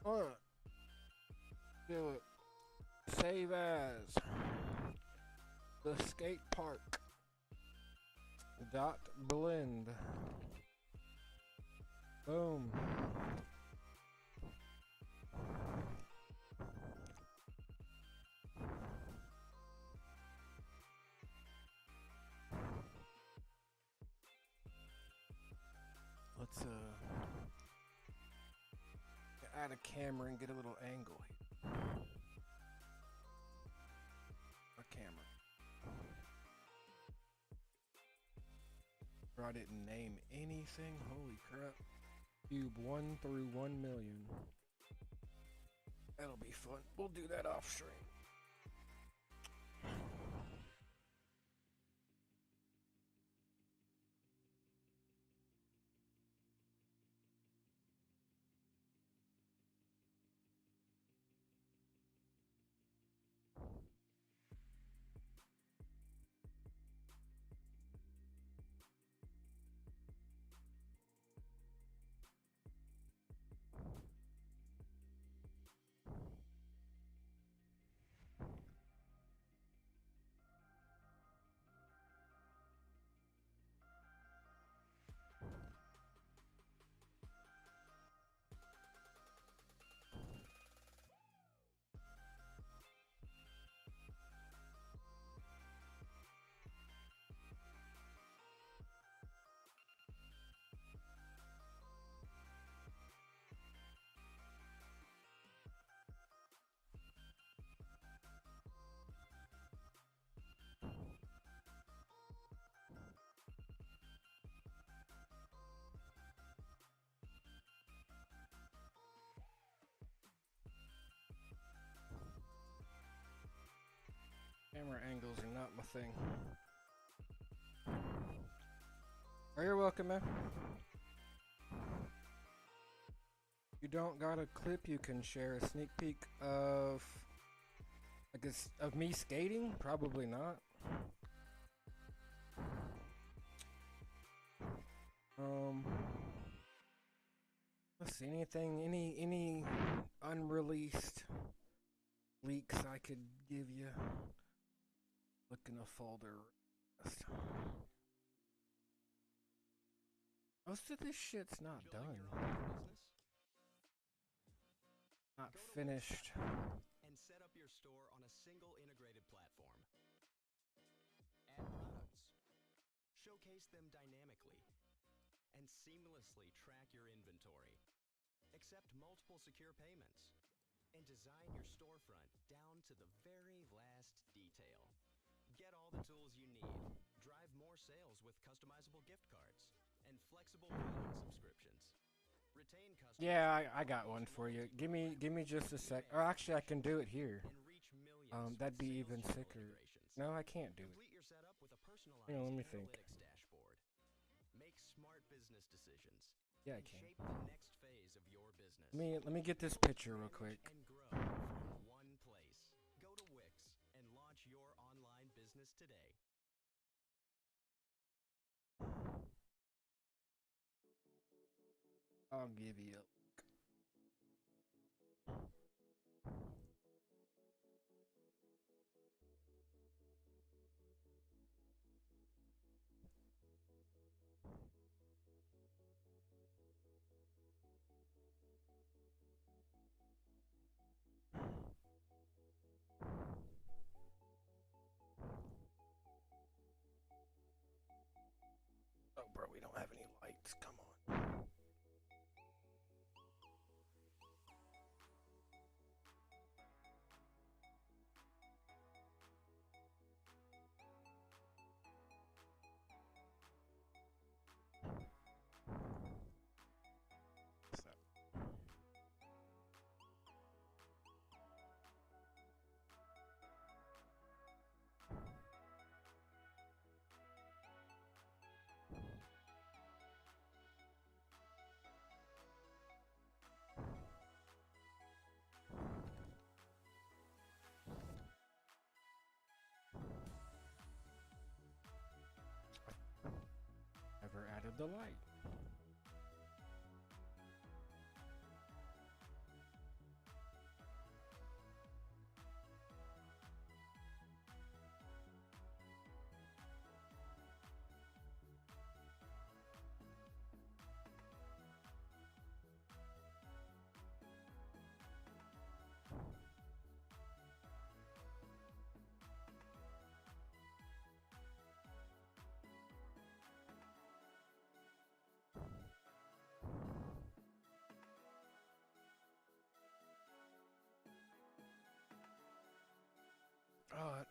What? Do it. Save as the skate park. Dot blend. Boom. Let's add a camera and get a little angle here. A camera. Or I didn't name anything. Holy crap. Cube 1 through 1 million. That'll be fun. We'll do that off stream. Camera angles are not my thing. Oh, you're welcome, man. You don't got a clip you can share, a sneak peek of, I guess, of me skating? Probably not. Let's see, any unreleased leaks I could give you. Look in a folder. Most of this shit's not done. Not finished. And set up your store on a single integrated platform. Add products. Showcase them dynamically. And seamlessly track your inventory. Accept multiple secure payments. And design your storefront down to the very last detail. Get all the tools you need. Drive more sales with customizable gift cards and flexible billing subscriptions. Retain customers. Yeah, I got one for you. Give me just a sec. Or actually, I can do it here. And reach millions That'd with be sales even funnel sicker. integrations. No, I can't do it. Complete your setup with a personalized Hang on, let me think. analytics dashboard. Make smart business decisions. Yeah, I And can. shape the next phase of your business. Let me get this picture real quick. And grow from one place. Go to Wix and launch your online business today. I'll give you a look. Oh, bro, we don't have any lights. Come on. Never added the light.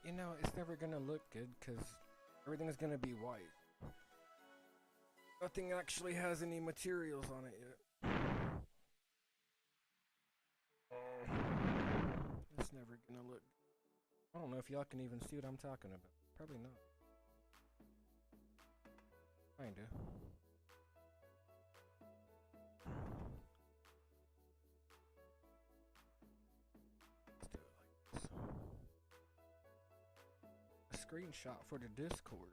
You know, it's never gonna look good because everything's gonna be white. Nothing actually has any materials on it yet. It's never gonna look. I don't know if y'all can even see what I'm talking about. Probably not. Kinda. Let's do it like this. A screenshot for the Discord.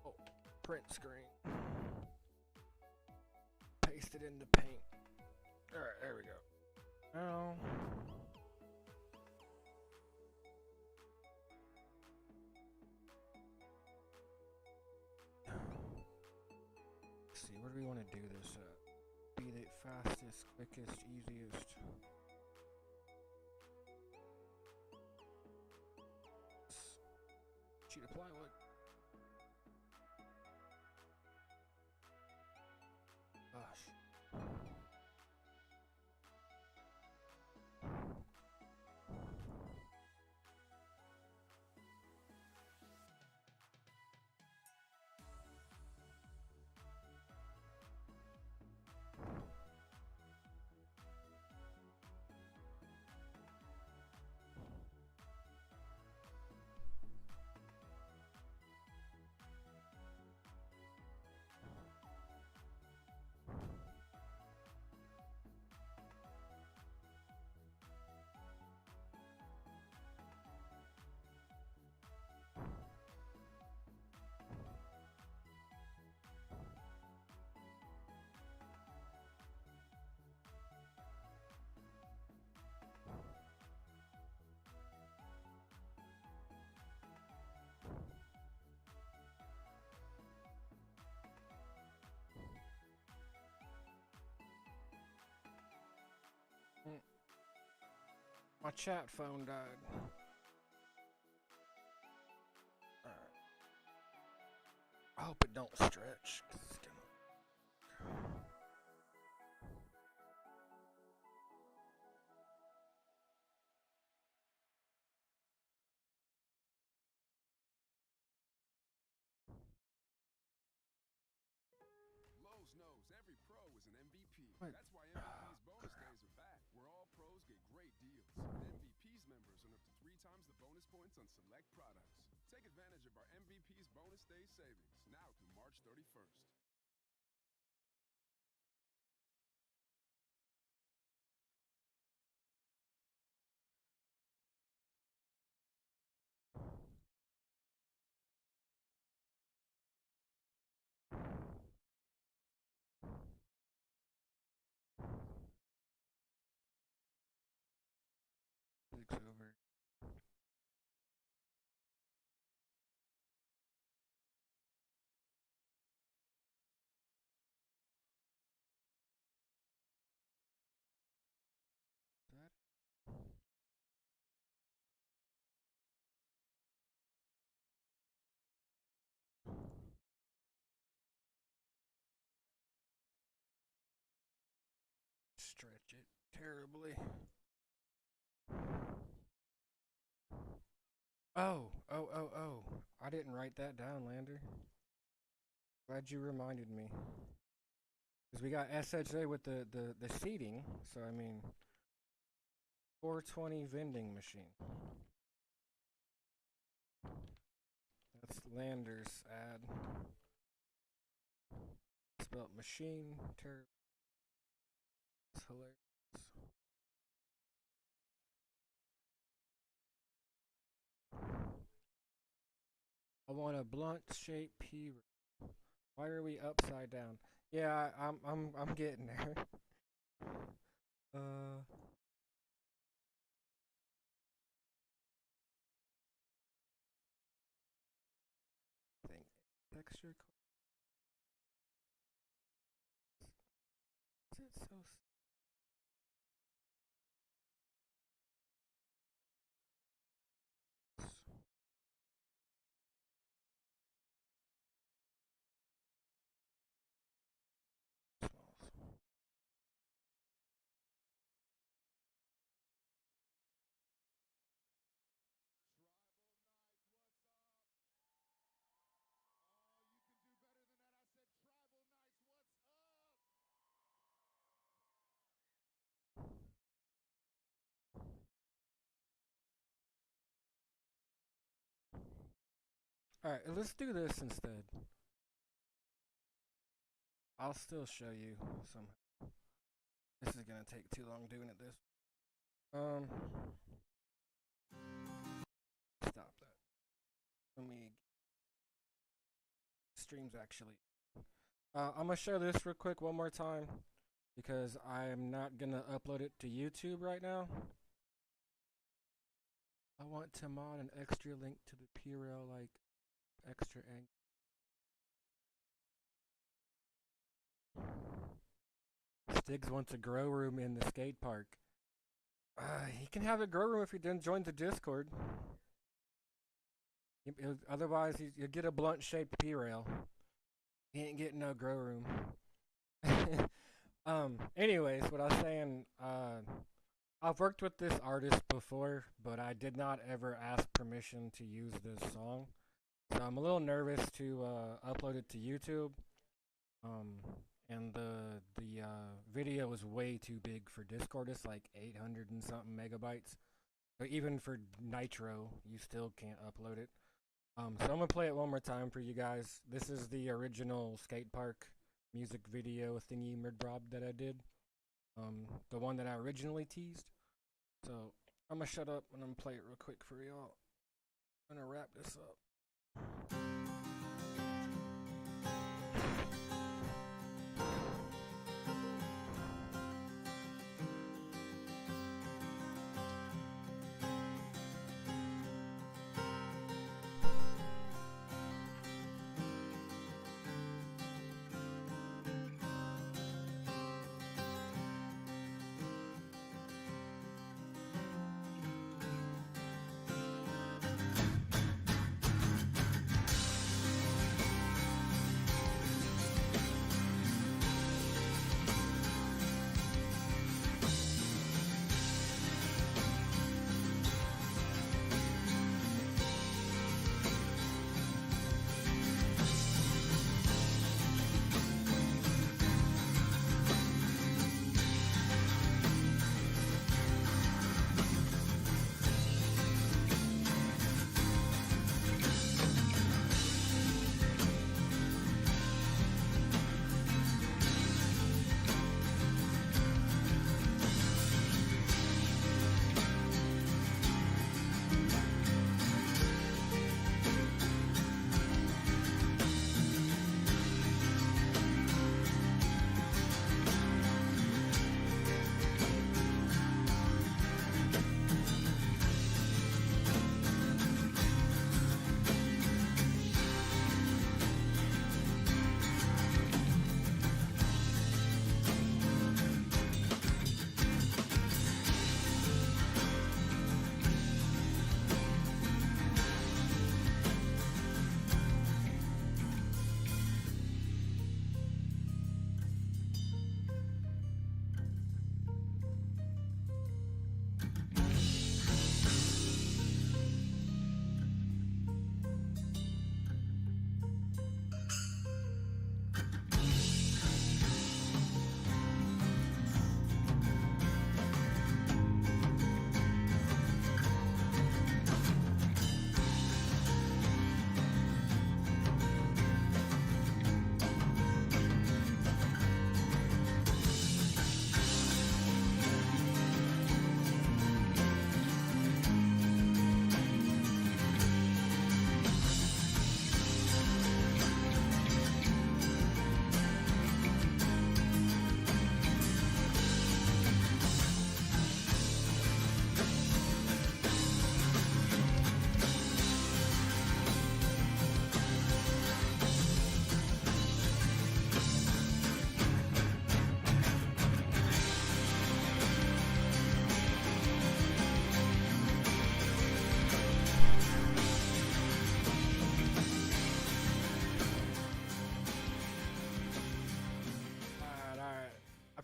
Oh, print screen. Paste it in the paint. Alright, there we go. Now, let's see, where do we want to do this at? Be the fastest, quickest, easiest. Sheet of plywood. Gosh. My chat phone died. Alright. I hope it don't stretch. 'Cause it's gonna... Lowe's knows every pro is an MVP. What? That's why MVP's bonus days are back, where all pros get great deals. MVP's members earn up to 3 times the bonus points on select products. Take advantage of our MVP's bonus day savings now through March 31st. It's over. That stretch it terribly. Oh. I didn't write that down, Lander. Glad you reminded me. Because we got SHA with the seating, so I mean, 420 vending machine. That's Lander's ad. Spelled machine, it's hilarious. I want a blunt shaped P. Why are we upside down? Yeah, I'm getting there. Thing texture. Is it so? Alright, let's do this instead. I'll still show you some. This is gonna take too long doing it this. Stop that. Let me. Streams actually. I'm gonna show this real quick one more time because I am not gonna upload it to YouTube right now. I want to mod an extra link to the P-Rail, like extra angle. Stiggs wants a grow room in the skate park. He can have a grow room if he then joins the Discord. Otherwise, you'll get a blunt shaped P-Rail. He ain't getting no grow room. Anyways, what I was saying, I've worked with this artist before, but I did not ever ask permission to use this song. So I'm a little nervous to upload it to YouTube. And the video is way too big for Discord. It's like 800 and something megabytes. But even for Nitro, you still can't upload it. So I'm gonna play it one more time for you guys. This is the original Skatepark music video thingy merdrob that I did. The one that I originally teased. So I'm gonna shut up and I'm gonna play it real quick for y'all. I'm gonna wrap this up.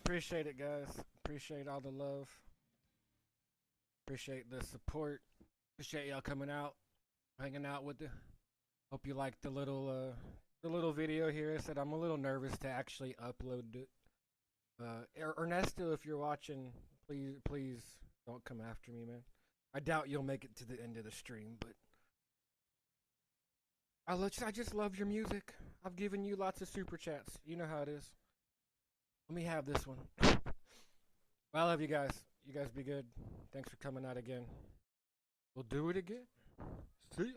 appreciate it, guys. Appreciate all the love. Appreciate the support. Appreciate y'all coming out, hanging out with the. Hope you liked the little video here. I said I'm a little nervous to actually upload it. Ernesto, if you're watching, please don't come after me, man. I doubt you'll make it to the end of the stream, but I just love your music. I've given you lots of super chats. You know how it is. Let me have this one. Well, I love you guys. You guys be good. Thanks for coming out again. We'll do it again. See ya.